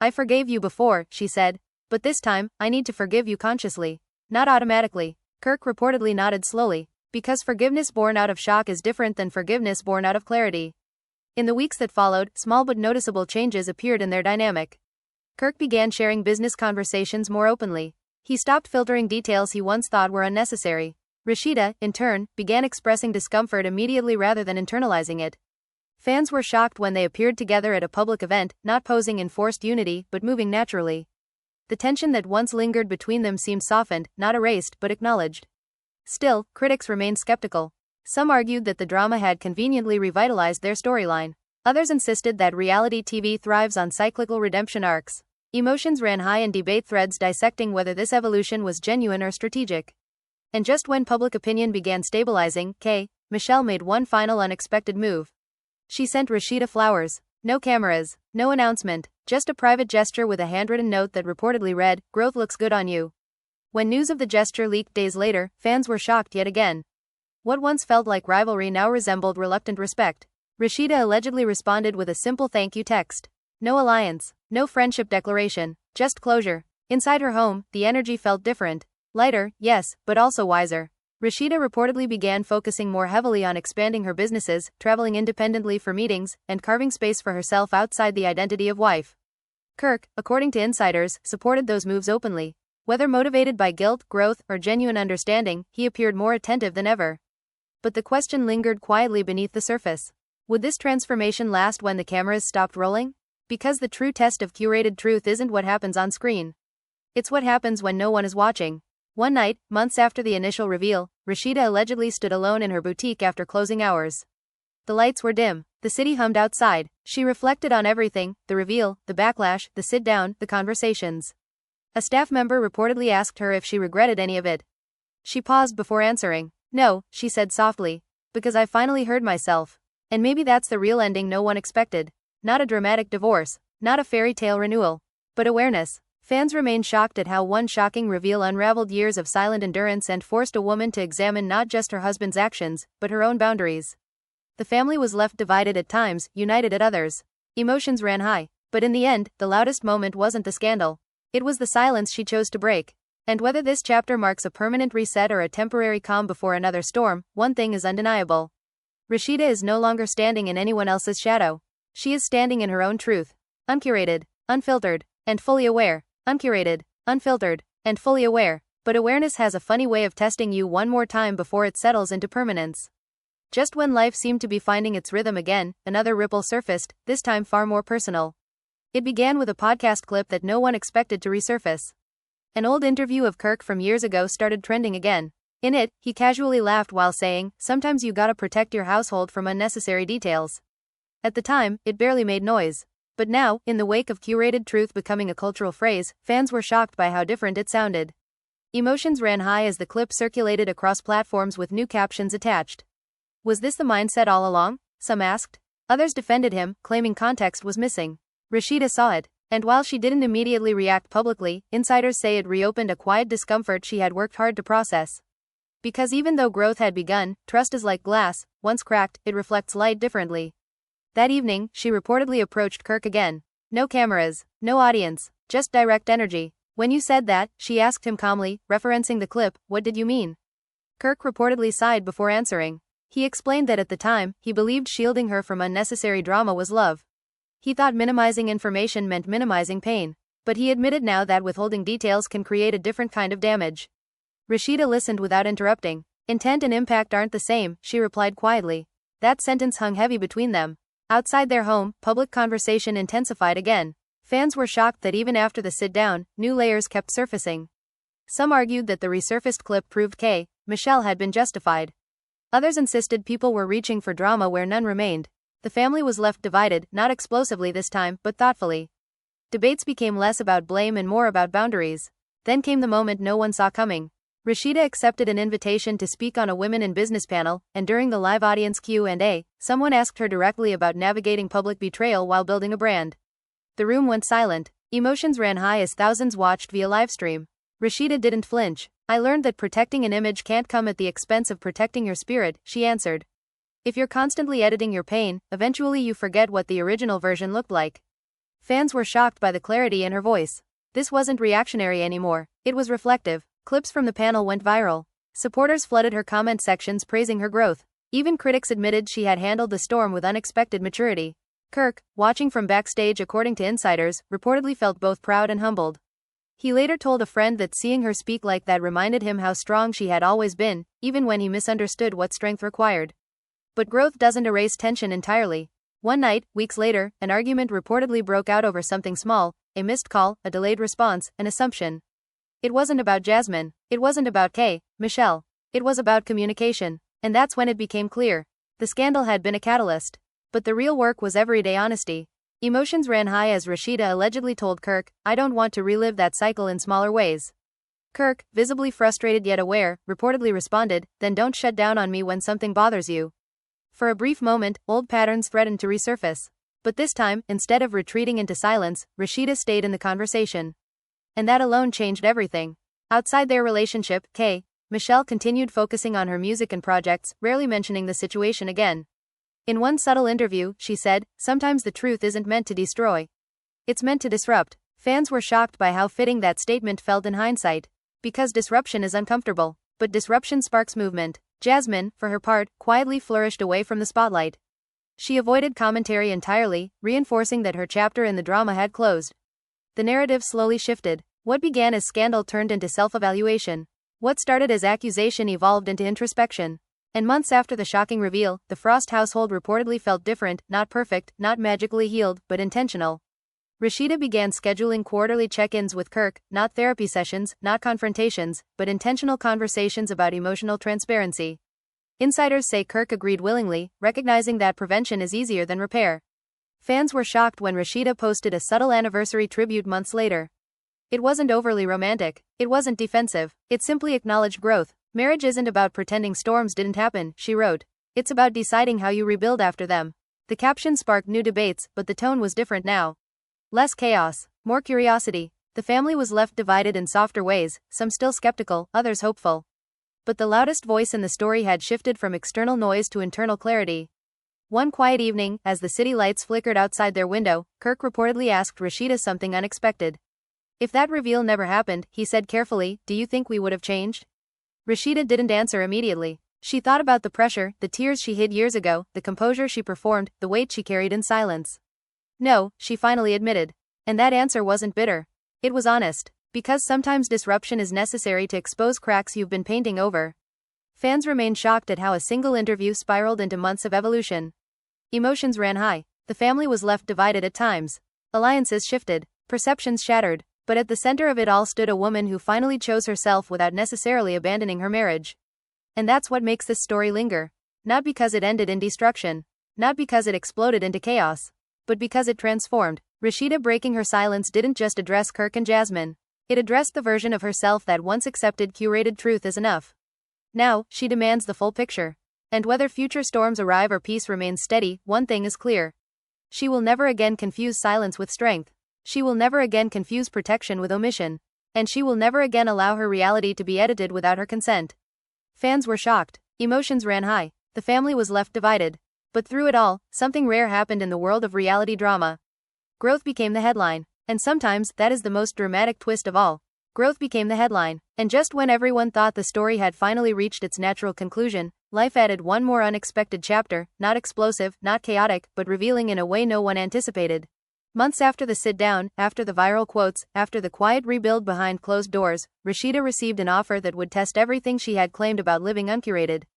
I forgave you before, she said. But this time, I need to forgive you consciously. Not automatically. Kirk reportedly nodded slowly, because forgiveness born out of shock is different than forgiveness born out of clarity. In the weeks that followed, small but noticeable changes appeared in their dynamic. Kirk began sharing business conversations more openly. He stopped filtering details he once thought were unnecessary. Rasheeda, in turn, began expressing discomfort immediately rather than internalizing it. Fans were shocked when they appeared together at a public event, not posing in forced unity, but moving naturally. The tension that once lingered between them seemed softened, not erased, but acknowledged. Still, critics remained skeptical. Some argued that the drama had conveniently revitalized their storyline. Others insisted that reality TV thrives on cyclical redemption arcs. Emotions ran high in debate threads dissecting whether this evolution was genuine or strategic. And just when public opinion began stabilizing, Michelle made one final unexpected move. She sent Rasheeda flowers. No cameras, no announcement, just a private gesture with a handwritten note that reportedly read, "Growth looks good on you." When news of the gesture leaked days later, fans were shocked yet again. What once felt like rivalry now resembled reluctant respect. Rasheeda allegedly responded with a simple thank you text. No alliance, no friendship declaration, just closure. Inside her home, the energy felt different. Lighter, yes, but also wiser. Rasheeda reportedly began focusing more heavily on expanding her businesses, traveling independently for meetings, and carving space for herself outside the identity of wife. Kirk, according to insiders, supported those moves openly. Whether motivated by guilt, growth, or genuine understanding, he appeared more attentive than ever. But the question lingered quietly beneath the surface. Would this transformation last when the cameras stopped rolling? Because the true test of curated truth isn't what happens on screen. It's what happens when no one is watching. One night, months after the initial reveal, Rasheeda allegedly stood alone in her boutique after closing hours. The lights were dim, the city hummed outside. She reflected on everything, the reveal, the backlash, the sit-down, the conversations. A staff member reportedly asked her if she regretted any of it. She paused before answering. No, she said softly. Because I finally heard myself. And maybe that's the real ending no one expected. Not a dramatic divorce, not a fairy tale renewal, but awareness. Fans remained shocked at how one shocking reveal unraveled years of silent endurance and forced a woman to examine not just her husband's actions, but her own boundaries. The family was left divided at times, united at others. Emotions ran high, but in the end, the loudest moment wasn't the scandal. It was the silence she chose to break. And whether this chapter marks a permanent reset or a temporary calm before another storm, one thing is undeniable. Rasheeda is no longer standing in anyone else's shadow. She is standing in her own truth. Uncurated, unfiltered, and fully aware. Uncurated, unfiltered, and fully aware. But awareness has a funny way of testing you one more time before it settles into permanence. Just when life seemed to be finding its rhythm again, another ripple surfaced, this time far more personal. It began with a podcast clip that no one expected to resurface. An old interview of Kirk from years ago started trending again. In it, he casually laughed while saying, "Sometimes you gotta protect your household from unnecessary details." At the time, it barely made noise. But now, in the wake of curated truth becoming a cultural phrase, fans were shocked by how different it sounded. Emotions ran high as the clip circulated across platforms with new captions attached. Was this the mindset all along? Some asked. Others defended him, claiming context was missing. Rasheeda saw it, and while she didn't immediately react publicly, insiders say it reopened a quiet discomfort she had worked hard to process. Because even though growth had begun, trust is like glass, once cracked, it reflects light differently. That evening, she reportedly approached Kirk again. No cameras, no audience, just direct energy. When you said that, she asked him calmly, referencing the clip, what did you mean? Kirk reportedly sighed before answering. He explained that at the time, he believed shielding her from unnecessary drama was love. He thought minimizing information meant minimizing pain. But he admitted now that withholding details can create a different kind of damage. Rasheeda listened without interrupting. Intent and impact aren't the same, she replied quietly. That sentence hung heavy between them. Outside their home, public conversation intensified again. Fans were shocked that even after the sit-down, new layers kept surfacing. Some argued that the resurfaced clip proved Michelle had been justified. Others insisted people were reaching for drama where none remained. The family was left divided, not explosively this time, but thoughtfully. Debates became less about blame and more about boundaries. Then came the moment no one saw coming. Rasheeda accepted an invitation to speak on a Women in Business panel, and during the live audience Q&A, someone asked her directly about navigating public betrayal while building a brand. The room went silent. Emotions ran high as thousands watched via livestream. Rasheeda didn't flinch. I learned that protecting an image can't come at the expense of protecting your spirit, she answered. If you're constantly editing your pain, eventually you forget what the original version looked like. Fans were shocked by the clarity in her voice. This wasn't reactionary anymore, it was reflective. Clips from the panel went viral. Supporters flooded her comment sections praising her growth. Even critics admitted she had handled the storm with unexpected maturity. Kirk, watching from backstage according to insiders, reportedly felt both proud and humbled. He later told a friend that seeing her speak like that reminded him how strong she had always been, even when he misunderstood what strength required. But growth doesn't erase tension entirely. One night, weeks later, an argument reportedly broke out over something small, a missed call, a delayed response, an assumption. It wasn't about Jasmine. It wasn't about Michelle. It was about communication. And that's when it became clear. The scandal had been a catalyst. But the real work was everyday honesty. Emotions ran high as Rasheeda allegedly told Kirk, "I don't want to relive that cycle in smaller ways." Kirk, visibly frustrated yet aware, reportedly responded, "Then don't shut down on me when something bothers you." For a brief moment, old patterns threatened to resurface. But this time, instead of retreating into silence, Rasheeda stayed in the conversation. And that alone changed everything. Outside their relationship, Michelle continued focusing on her music and projects, rarely mentioning the situation again. In one subtle interview, she said, "Sometimes the truth isn't meant to destroy. It's meant to disrupt." Fans were shocked by how fitting that statement felt in hindsight. Because disruption is uncomfortable. But disruption sparks movement. Jasmine, for her part, quietly flourished away from the spotlight. She avoided commentary entirely, reinforcing that her chapter in the drama had closed. The narrative slowly shifted. What began as scandal turned into self-evaluation. What started as accusation evolved into introspection. And months after the shocking reveal, the Frost household reportedly felt different, not perfect, not magically healed, but intentional. Rasheeda began scheduling quarterly check-ins with Kirk, not therapy sessions, not confrontations, but intentional conversations about emotional transparency. Insiders say Kirk agreed willingly, recognizing that prevention is easier than repair. Fans were shocked when Rasheeda posted a subtle anniversary tribute months later. It wasn't overly romantic. It wasn't defensive. It simply acknowledged growth. "Marriage isn't about pretending storms didn't happen," she wrote. "It's about deciding how you rebuild after them." The caption sparked new debates, but the tone was different now. Less chaos, more curiosity. The family was left divided in softer ways, some still skeptical, others hopeful. But the loudest voice in the story had shifted from external noise to internal clarity. One quiet evening, as the city lights flickered outside their window, Kirk reportedly asked Rasheeda something unexpected. "If that reveal never happened," he said carefully, "do you think we would have changed?" Rasheeda didn't answer immediately. She thought about the pressure, the tears she hid years ago, the composure she performed, the weight she carried in silence. "No," she finally admitted. And that answer wasn't bitter. It was honest. Because sometimes disruption is necessary to expose cracks you've been painting over. Fans remained shocked at how a single interview spiraled into months of evolution. Emotions ran high. The family was left divided at times. Alliances shifted. Perceptions shattered. But at the center of it all stood a woman who finally chose herself without necessarily abandoning her marriage. And that's what makes this story linger. Not because it ended in destruction. Not because it exploded into chaos. But because it transformed. Rasheeda breaking her silence didn't just address Kirk and Jasmine. It addressed the version of herself that once accepted curated truth as enough. Now, she demands the full picture. And whether future storms arrive or peace remains steady, one thing is clear. She will never again confuse silence with strength. She will never again confuse protection with omission. And she will never again allow her reality to be edited without her consent. Fans were shocked. Emotions ran high. The family was left divided. But through it all, something rare happened in the world of reality drama. Growth became the headline. And sometimes, that is the most dramatic twist of all. Growth became the headline. And just when everyone thought the story had finally reached its natural conclusion, life added one more unexpected chapter, not explosive, not chaotic, but revealing in a way no one anticipated. Months after the sit-down, after the viral quotes, after the quiet rebuild behind closed doors, Rasheeda received an offer that would test everything she had claimed about living uncurated.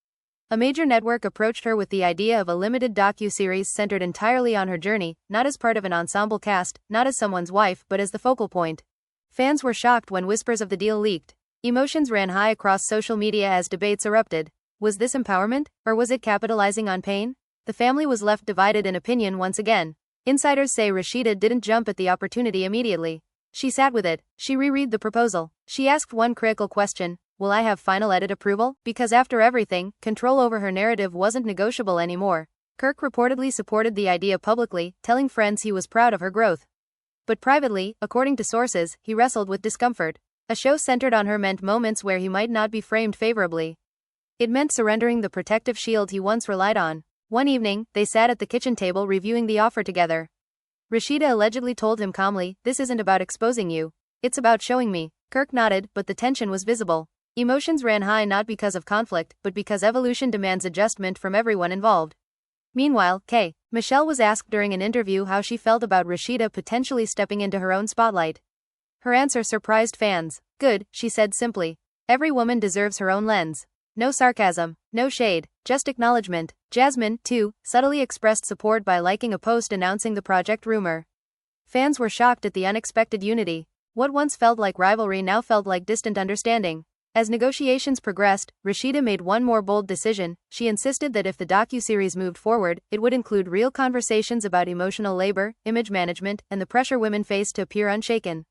A major network approached her with the idea of a limited docu-series centered entirely on her journey, not as part of an ensemble cast, not as someone's wife, but as the focal point. Fans were shocked when whispers of the deal leaked. Emotions ran high across social media as debates erupted. Was this empowerment, or was it capitalizing on pain? The family was left divided in opinion once again. Insiders say Rasheeda didn't jump at the opportunity immediately. She sat with it. She reread the proposal. She asked one critical question: will I have final edit approval? Because after everything, control over her narrative wasn't negotiable anymore. Kirk reportedly supported the idea publicly, telling friends he was proud of her growth. But privately, according to sources, he wrestled with discomfort. A show centered on her meant moments where he might not be framed favorably. It meant surrendering the protective shield he once relied on. One evening, they sat at the kitchen table reviewing the offer together. Rasheeda allegedly told him calmly, "This isn't about exposing you. It's about showing me. Kirk nodded, but the tension was visible. Emotions ran high not because of conflict, but because evolution demands adjustment from everyone involved. Meanwhile, Michelle was asked during an interview how she felt about Rasheeda potentially stepping into her own spotlight. Her answer surprised fans. Good, she said simply. Every woman deserves her own lens. No sarcasm, no shade, just acknowledgement. Jasmine, too, subtly expressed support by liking a post announcing the project rumor. Fans were shocked at the unexpected unity. What once felt like rivalry now felt like distant understanding. As negotiations progressed, Rasheeda made one more bold decision. She insisted that if the docuseries moved forward, it would include real conversations about emotional labor, image management, and the pressure women face to appear unshaken.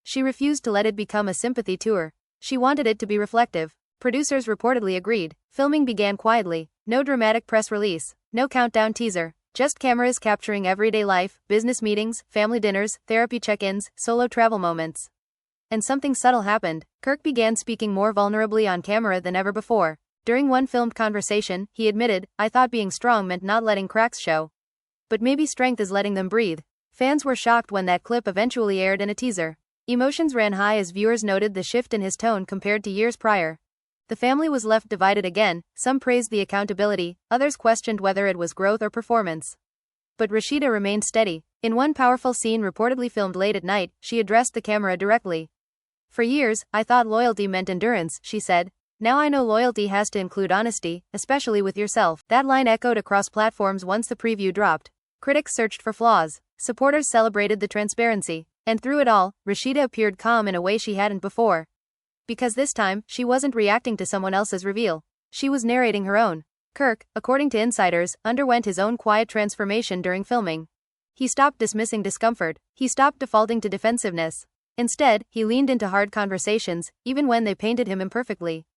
She refused to let it become a sympathy tour. She wanted it to be reflective. Producers reportedly agreed. Filming began quietly. No dramatic press release. No countdown teaser. Just cameras capturing everyday life, business meetings, family dinners, therapy check-ins, solo travel moments. And something subtle happened. Kirk began speaking more vulnerably on camera than ever before. During one filmed conversation, he admitted, "I thought being strong meant not letting cracks show. But maybe strength is letting them breathe." Fans were shocked when that clip eventually aired in a teaser. Emotions ran high as viewers noted the shift in his tone compared to years prior. The family was left divided again. Some praised the accountability, others questioned whether it was growth or performance. But Rasheeda remained steady. In one powerful scene reportedly filmed late at night, she addressed the camera directly. "For years, I thought loyalty meant endurance," she said. "Now I know loyalty has to include honesty, especially with yourself." That line echoed across platforms once the preview dropped. Critics searched for flaws. Supporters celebrated the transparency. And through it all, Rasheeda appeared calm in a way she hadn't before. Because this time, she wasn't reacting to someone else's reveal. She was narrating her own. Kirk, according to insiders, underwent his own quiet transformation during filming. He stopped dismissing discomfort. He stopped defaulting to defensiveness. Instead, he leaned into hard conversations, even when they painted him imperfectly.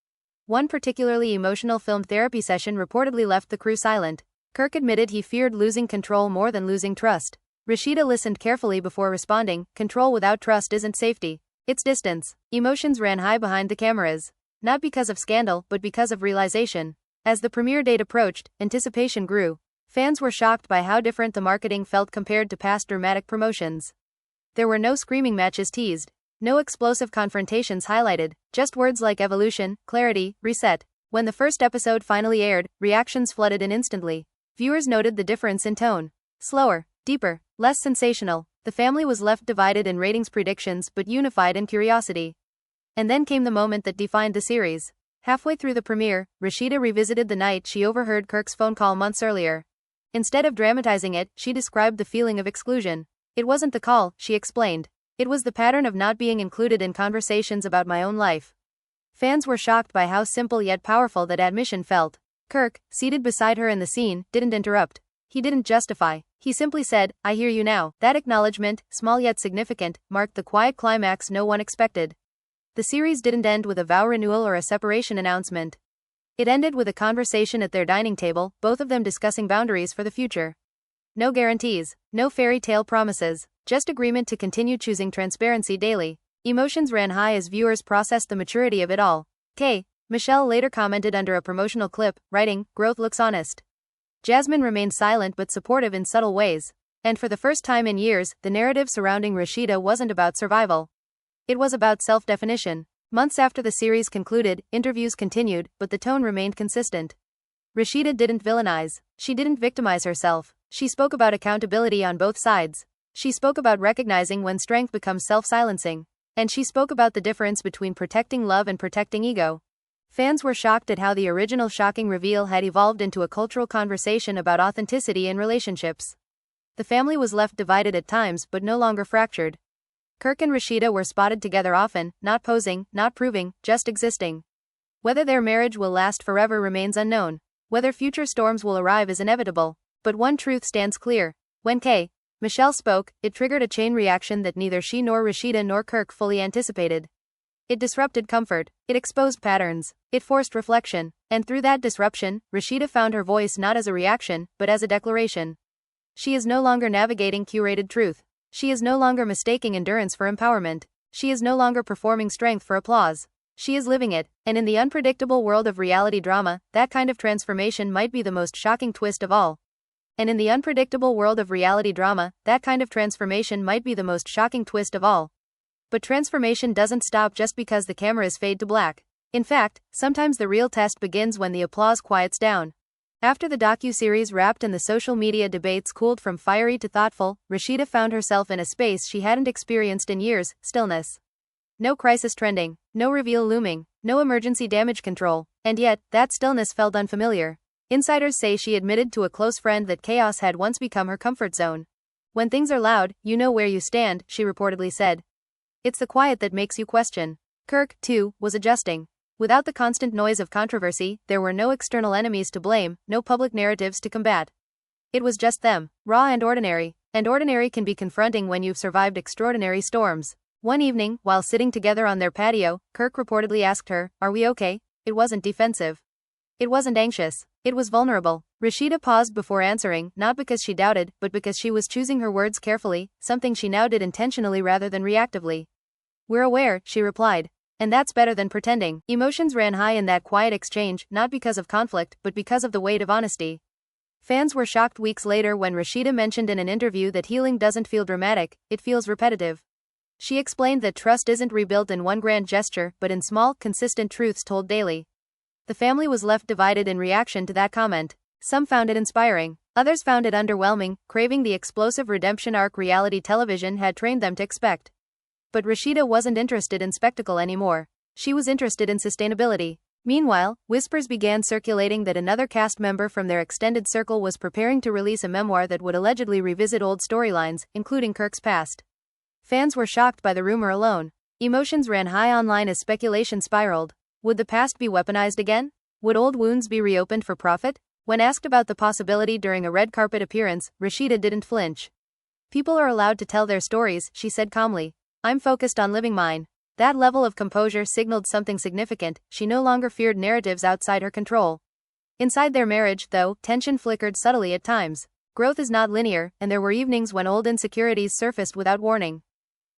One particularly emotional film therapy session reportedly left the crew silent. Kirk admitted he feared losing control more than losing trust. Rasheeda listened carefully before responding. Control without trust isn't safety. It's distance. Emotions ran high behind the cameras. Not because of scandal, but because of realization. As the premiere date approached, anticipation grew. Fans were shocked by how different the marketing felt compared to past dramatic promotions. There were no screaming matches teased. No explosive confrontations highlighted. Just words like evolution, clarity, reset. When the first episode finally aired, reactions flooded in instantly. Viewers noted the difference in tone. Slower, deeper, less sensational. The family was left divided in ratings predictions but unified in curiosity. And then came the moment that defined the series. Halfway through the premiere, Rasheeda revisited the night she overheard Kirk's phone call months earlier. Instead of dramatizing it, she described the feeling of exclusion. "It wasn't the call," she explained. "It was the pattern of not being included in conversations about my own life." Fans were shocked by how simple yet powerful that admission felt. Kirk, seated beside her in the scene, didn't interrupt. He didn't justify. He simply said, "I hear you now." That acknowledgement, small yet significant, marked the quiet climax no one expected. The series didn't end with a vow renewal or a separation announcement. It ended with a conversation at their dining table, both of them discussing boundaries for the future. No guarantees, no fairy tale promises, just agreement to continue choosing transparency daily. Emotions ran high as viewers processed the maturity of it all. Michelle later commented under a promotional clip, writing, "Growth looks honest." Jasmine remained silent but supportive in subtle ways. And for the first time in years, the narrative surrounding Rasheeda wasn't about survival. It was about self-definition. Months after the series concluded, interviews continued, but the tone remained consistent. Rasheeda didn't villainize. She didn't victimize herself. She spoke about accountability on both sides. She spoke about recognizing when strength becomes self-silencing. And she spoke about the difference between protecting love and protecting ego. Fans were shocked at how the original shocking reveal had evolved into a cultural conversation about authenticity in relationships. The family was left divided at times but no longer fractured. Kirk and Rasheeda were spotted together often, not posing, not proving, just existing. Whether their marriage will last forever remains unknown. Whether future storms will arrive is inevitable. But one truth stands clear. When Michelle spoke, it triggered a chain reaction that neither she nor Rasheeda nor Kirk fully anticipated. It disrupted comfort. It exposed patterns. It forced reflection. And through that disruption, Rasheeda found her voice not as a reaction, but as a declaration. She is no longer navigating curated truth. She is no longer mistaking endurance for empowerment. She is no longer performing strength for applause. She is living it, and in the unpredictable world of reality drama, that kind of transformation might be the most shocking twist of all. And in the unpredictable world of reality drama, that kind of transformation might be the most shocking twist of all. But transformation doesn't stop just because the cameras fade to black. In fact, sometimes the real test begins when the applause quiets down. After the docu-series wrapped and the social media debates cooled from fiery to thoughtful, Rasheeda found herself in a space she hadn't experienced in years: stillness. No crisis trending, no reveal looming, no emergency damage control, and yet, that stillness felt unfamiliar. Insiders say she admitted to a close friend that chaos had once become her comfort zone. "When things are loud, you know where you stand," she reportedly said. "It's the quiet that makes you question." Kirk, too, was adjusting. Without the constant noise of controversy, there were no external enemies to blame, no public narratives to combat. It was just them, raw and ordinary can be confronting when you've survived extraordinary storms. One evening, while sitting together on their patio, Kirk reportedly asked her, "Are we okay?" It wasn't defensive. It wasn't anxious. It was vulnerable. Rasheeda paused before answering, not because she doubted, but because she was choosing her words carefully, something she now did intentionally rather than reactively. "We're aware," she replied. "And that's better than pretending." Emotions ran high in that quiet exchange, not because of conflict, but because of the weight of honesty. Fans were shocked weeks later when Rasheeda mentioned in an interview that healing doesn't feel dramatic, it feels repetitive. She explained that trust isn't rebuilt in one grand gesture, but in small, consistent truths told daily. The family was left divided in reaction to that comment. Some found it inspiring. Others found it underwhelming, craving the explosive redemption arc reality television had trained them to expect. But Rasheeda wasn't interested in spectacle anymore. She was interested in sustainability. Meanwhile, whispers began circulating that another cast member from their extended circle was preparing to release a memoir that would allegedly revisit old storylines, including Kirk's past. Fans were shocked by the rumor alone. Emotions ran high online as speculation spiraled. Would the past be weaponized again? Would old wounds be reopened for profit? When asked about the possibility during a red carpet appearance, Rasheeda didn't flinch. "People are allowed to tell their stories," she said calmly. "I'm focused on living mine." That level of composure signaled something significant. She no longer feared narratives outside her control. Inside their marriage, though, tension flickered subtly at times. Growth is not linear, and there were evenings when old insecurities surfaced without warning.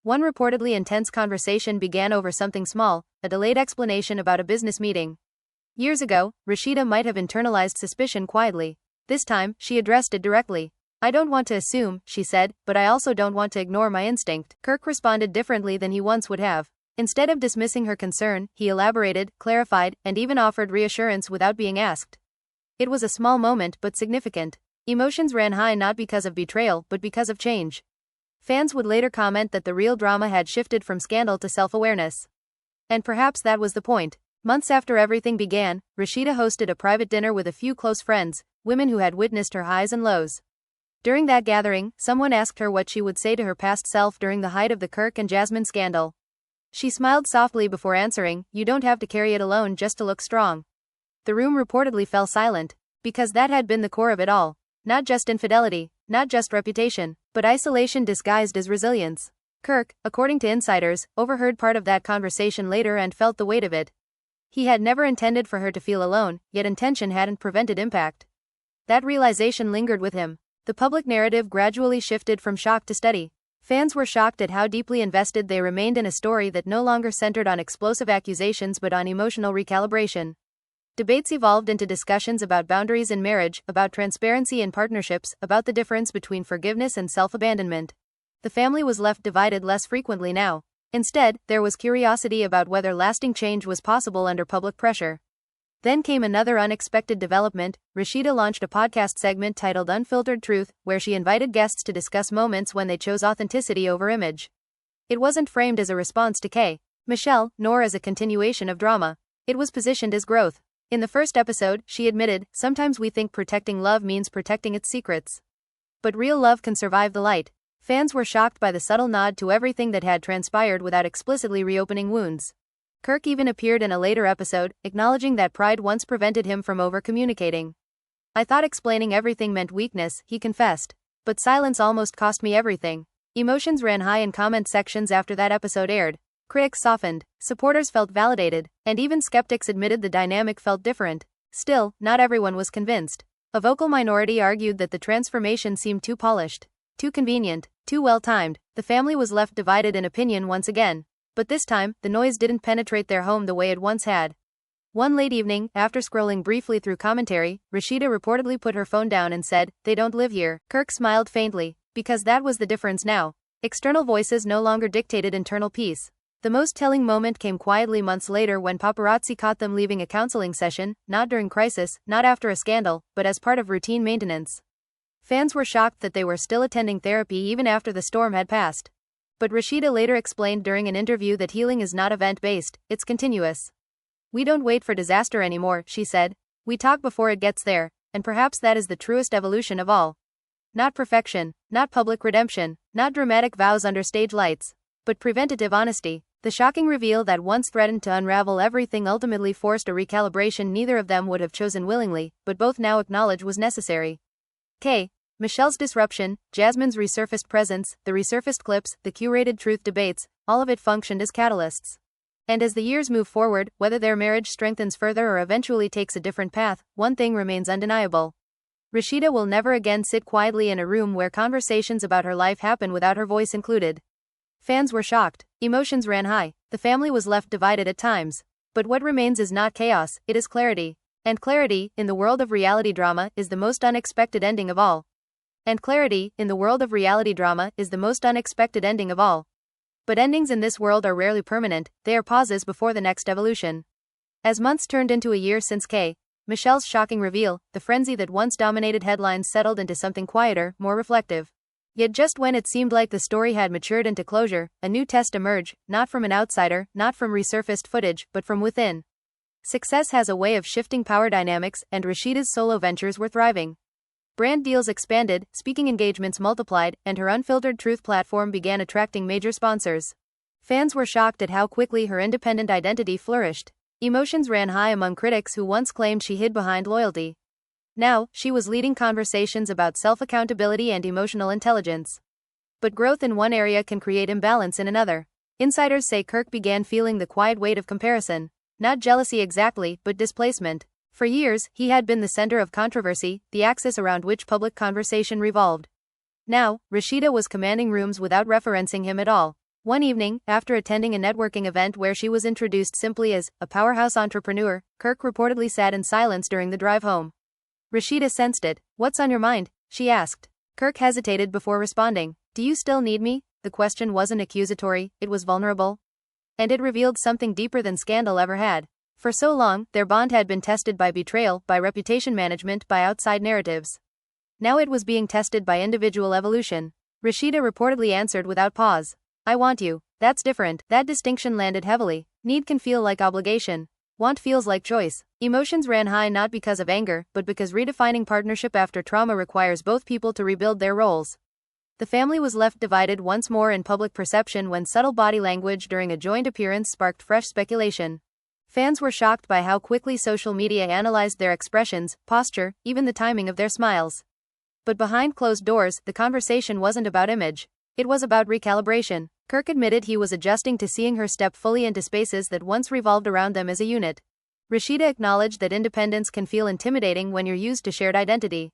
One reportedly intense conversation began over something small, a delayed explanation about a business meeting. Years ago, Rasheeda might have internalized suspicion quietly. This time, she addressed it directly. "I don't want to assume," she said, "but I also don't want to ignore my instinct." Kirk responded differently than he once would have. Instead of dismissing her concern, he elaborated, clarified, and even offered reassurance without being asked. It was a small moment but significant. Emotions ran high not because of betrayal but because of change. Fans would later comment that the real drama had shifted from scandal to self-awareness. And perhaps that was the point. Months after everything began, Rasheeda hosted a private dinner with a few close friends, women who had witnessed her highs and lows. During that gathering, someone asked her what she would say to her past self during the height of the Kirk and Jasmine scandal. She smiled softly before answering, "You don't have to carry it alone just to look strong." The room reportedly fell silent, because that had been the core of it all. Not just infidelity, not just reputation, but isolation disguised as resilience. Kirk, according to insiders, overheard part of that conversation later and felt the weight of it. He had never intended for her to feel alone, yet intention hadn't prevented impact. That realization lingered with him. The public narrative gradually shifted from shock to steady. Fans were shocked at how deeply invested they remained in a story that no longer centered on explosive accusations but on emotional recalibration. Debates evolved into discussions about boundaries in marriage, about transparency in partnerships, about the difference between forgiveness and self-abandonment. The family was left divided less frequently now. Instead, there was curiosity about whether lasting change was possible under public pressure. Then came another unexpected development. Rasheeda launched a podcast segment titled Unfiltered Truth, where she invited guests to discuss moments when they chose authenticity over image. It wasn't framed as a response to K. Michelle, nor as a continuation of drama. It was positioned as growth. In the first episode, she admitted, "Sometimes we think protecting love means protecting its secrets. But real love can survive the light." Fans were shocked by the subtle nod to everything that had transpired without explicitly reopening wounds. Kirk even appeared in a later episode, acknowledging that pride once prevented him from over-communicating. "I thought explaining everything meant weakness," he confessed. "But silence almost cost me everything." Emotions ran high in comment sections after that episode aired. Critics softened, supporters felt validated, and even skeptics admitted the dynamic felt different. Still, not everyone was convinced. A vocal minority argued that the transformation seemed too polished, too convenient, too well-timed. The family was left divided in opinion once again. But this time, the noise didn't penetrate their home the way it once had. One late evening, after scrolling briefly through commentary, Rasheeda reportedly put her phone down and said, "They don't live here." Kirk smiled faintly, because that was the difference now. External voices no longer dictated internal peace. The most telling moment came quietly months later when paparazzi caught them leaving a counseling session, not during crisis, not after a scandal, but as part of routine maintenance. Fans were shocked that they were still attending therapy even after the storm had passed. But Rasheeda later explained during an interview that healing is not event-based, it's continuous. We don't wait for disaster anymore, she said. We talk before it gets there, and perhaps that is the truest evolution of all. Not perfection, not public redemption, not dramatic vows under stage lights, but preventative honesty. The shocking reveal that once threatened to unravel everything ultimately forced a recalibration neither of them would have chosen willingly, but both now acknowledge was necessary. Michelle's disruption, Jasmine's resurfaced presence, the resurfaced clips, the curated truth debates, all of it functioned as catalysts. And as the years move forward, whether their marriage strengthens further or eventually takes a different path, one thing remains undeniable. Rasheeda will never again sit quietly in a room where conversations about her life happen without her voice included. Fans were shocked, emotions ran high, the family was left divided at times. But what remains is not chaos, it is clarity. And clarity, in the world of reality drama, is the most unexpected ending of all. And clarity, in the world of reality drama, is the most unexpected ending of all. But endings in this world are rarely permanent, they are pauses before the next evolution. As months turned into a year since Michelle's shocking reveal, the frenzy that once dominated headlines settled into something quieter, more reflective. Yet just when it seemed like the story had matured into closure, a new test emerged, not from an outsider, not from resurfaced footage, but from within. Success has a way of shifting power dynamics, and Rasheeda's solo ventures were thriving. Brand deals expanded, speaking engagements multiplied, and her unfiltered truth platform began attracting major sponsors. Fans were shocked at how quickly her independent identity flourished. Emotions ran high among critics who once claimed she hid behind loyalty. Now, she was leading conversations about self-accountability and emotional intelligence. But growth in one area can create imbalance in another. Insiders say Kirk began feeling the quiet weight of comparison. Not jealousy exactly, but displacement. For years, he had been the center of controversy, the axis around which public conversation revolved. Now, Rasheeda was commanding rooms without referencing him at all. One evening, after attending a networking event where she was introduced simply as a powerhouse entrepreneur, Kirk reportedly sat in silence during the drive home. Rasheeda sensed it. What's on your mind? She asked. Kirk hesitated before responding. Do you still need me? The question wasn't accusatory, it was vulnerable. And it revealed something deeper than scandal ever had. For so long, their bond had been tested by betrayal, by reputation management, by outside narratives. Now it was being tested by individual evolution. Rasheeda reportedly answered without pause. I want you. That's different. That distinction landed heavily. Need can feel like obligation. Want feels like choice. Emotions ran high not because of anger, but because redefining partnership after trauma requires both people to rebuild their roles. The family was left divided once more in public perception when subtle body language during a joint appearance sparked fresh speculation. Fans were shocked by how quickly social media analyzed their expressions, posture, even the timing of their smiles. But behind closed doors, the conversation wasn't about image. It was about recalibration. Kirk admitted he was adjusting to seeing her step fully into spaces that once revolved around them as a unit. Rasheeda acknowledged that independence can feel intimidating when you're used to shared identity.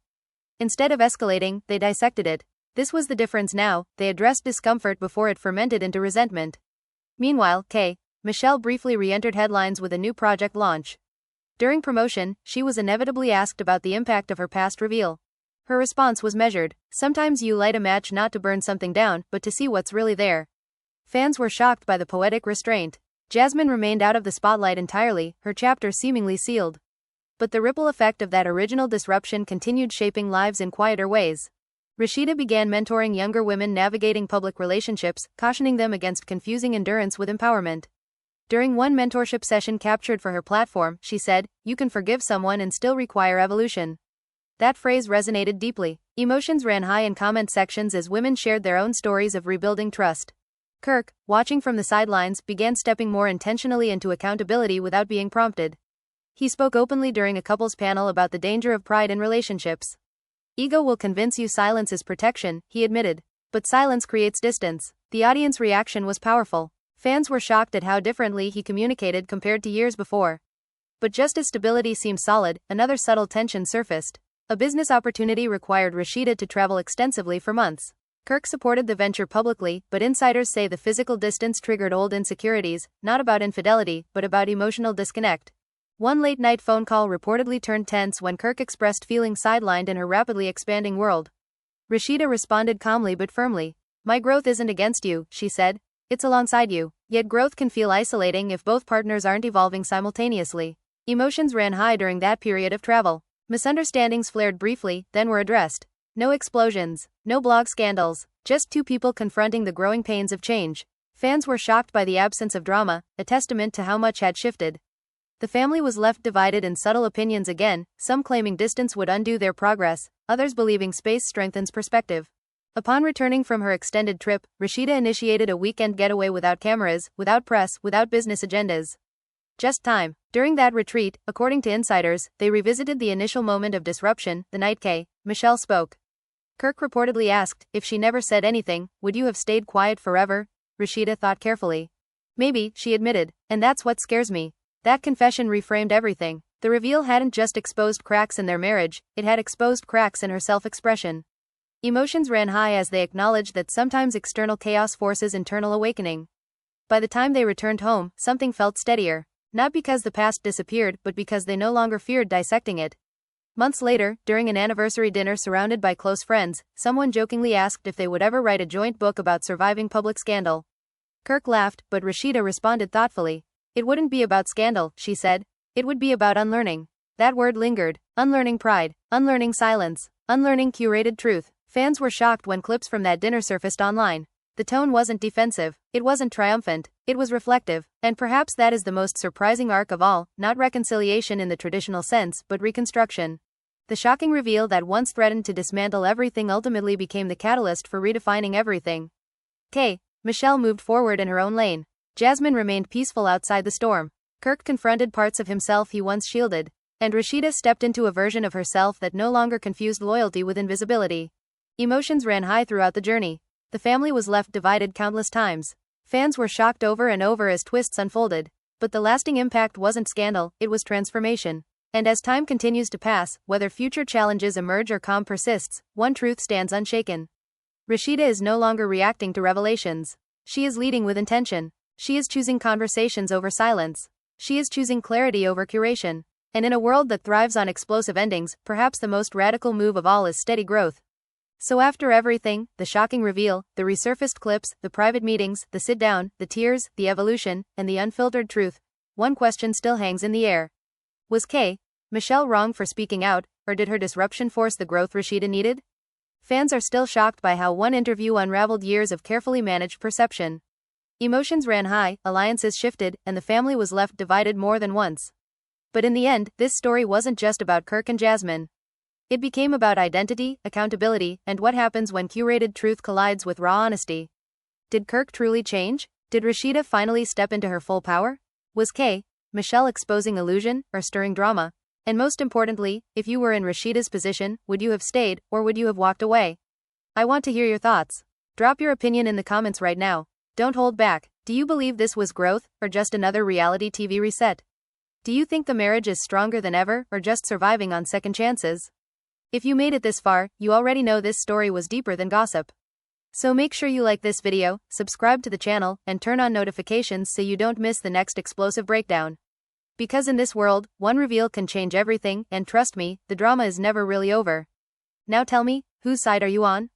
Instead of escalating, they dissected it. This was the difference now, they addressed discomfort before it fermented into resentment. Meanwhile, Michelle briefly re-entered headlines with a new project launch. During promotion, she was inevitably asked about the impact of her past reveal. Her response was measured. Sometimes you light a match not to burn something down, but to see what's really there. Fans were shocked by the poetic restraint. Jasmine remained out of the spotlight entirely, her chapter seemingly sealed. But the ripple effect of that original disruption continued shaping lives in quieter ways. Rasheeda began mentoring younger women navigating public relationships, cautioning them against confusing endurance with empowerment. During one mentorship session captured for her platform, she said, "You can forgive someone and still require evolution." That phrase resonated deeply. Emotions ran high in comment sections as women shared their own stories of rebuilding trust. Kirk, watching from the sidelines, began stepping more intentionally into accountability without being prompted. He spoke openly during a couples panel about the danger of pride in relationships. Ego will convince you silence is protection, he admitted. But silence creates distance. The audience reaction was powerful. Fans were shocked at how differently he communicated compared to years before. But just as stability seemed solid, another subtle tension surfaced. A business opportunity required Rasheeda to travel extensively for months. Kirk supported the venture publicly, but insiders say the physical distance triggered old insecurities, not about infidelity, but about emotional disconnect. One late-night phone call reportedly turned tense when Kirk expressed feeling sidelined in her rapidly expanding world. Rasheeda responded calmly but firmly. My growth isn't against you, she said. It's alongside you. Yet growth can feel isolating if both partners aren't evolving simultaneously. Emotions ran high during that period of travel. Misunderstandings flared briefly, then were addressed. No explosions, no blog scandals, just two people confronting the growing pains of change. Fans were shocked by the absence of drama, a testament to how much had shifted. The family was left divided in subtle opinions again, some claiming distance would undo their progress, others believing space strengthens perspective. Upon returning from her extended trip, Rasheeda initiated a weekend getaway without cameras, without press, without business agendas. Just time. During that retreat, according to insiders, they revisited the initial moment of disruption, the night Michelle spoke. Kirk reportedly asked, if she never said anything, would you have stayed quiet forever? Rasheeda thought carefully. Maybe, she admitted, and that's what scares me. That confession reframed everything. The reveal hadn't just exposed cracks in their marriage, it had exposed cracks in her self-expression. Emotions ran high as they acknowledged that sometimes external chaos forces internal awakening. By the time they returned home, something felt steadier. Not because the past disappeared, but because they no longer feared dissecting it. Months later, during an anniversary dinner surrounded by close friends, someone jokingly asked if they would ever write a joint book about surviving public scandal. Kirk laughed, but Rasheeda responded thoughtfully. It wouldn't be about scandal, she said. It would be about unlearning. That word lingered. Unlearning pride, unlearning silence, unlearning curated truth. Fans were shocked when clips from that dinner surfaced online. The tone wasn't defensive, it wasn't triumphant, it was reflective, and perhaps that is the most surprising arc of all, not reconciliation in the traditional sense, but reconstruction. The shocking reveal that once threatened to dismantle everything ultimately became the catalyst for redefining everything. Michelle moved forward in her own lane. Jasmine remained peaceful outside the storm. Kirk confronted parts of himself he once shielded. And Rasheeda stepped into a version of herself that no longer confused loyalty with invisibility. Emotions ran high throughout the journey. The family was left divided countless times. Fans were shocked over and over as twists unfolded. But the lasting impact wasn't scandal, it was transformation. And as time continues to pass, whether future challenges emerge or calm persists, one truth stands unshaken. Rasheeda is no longer reacting to revelations. She is leading with intention. She is choosing conversations over silence. She is choosing clarity over curation. And in a world that thrives on explosive endings, perhaps the most radical move of all is steady growth. So after everything, the shocking reveal, the resurfaced clips, the private meetings, the sit-down, the tears, the evolution, and the unfiltered truth, one question still hangs in the air. Was Michelle wrong for speaking out, or did her disruption force the growth Rasheeda needed? Fans are still shocked by how one interview unraveled years of carefully managed perception. Emotions ran high, alliances shifted, and the family was left divided more than once. But in the end, this story wasn't just about Kirk and Jasmine. It became about identity, accountability, and what happens when curated truth collides with raw honesty. Did Kirk truly change? Did Rasheeda finally step into her full power? Was Michelle exposing illusion, or stirring drama? And most importantly, if you were in Rasheeda's position, would you have stayed, or would you have walked away? I want to hear your thoughts. Drop your opinion in the comments right now. Don't hold back. Do you believe this was growth, or just another reality TV reset? Do you think the marriage is stronger than ever, or just surviving on second chances? If you made it this far, you already know this story was deeper than gossip. So make sure you like this video, subscribe to the channel, and turn on notifications so you don't miss the next explosive breakdown. Because in this world, one reveal can change everything, and trust me, the drama is never really over. Now tell me, whose side are you on?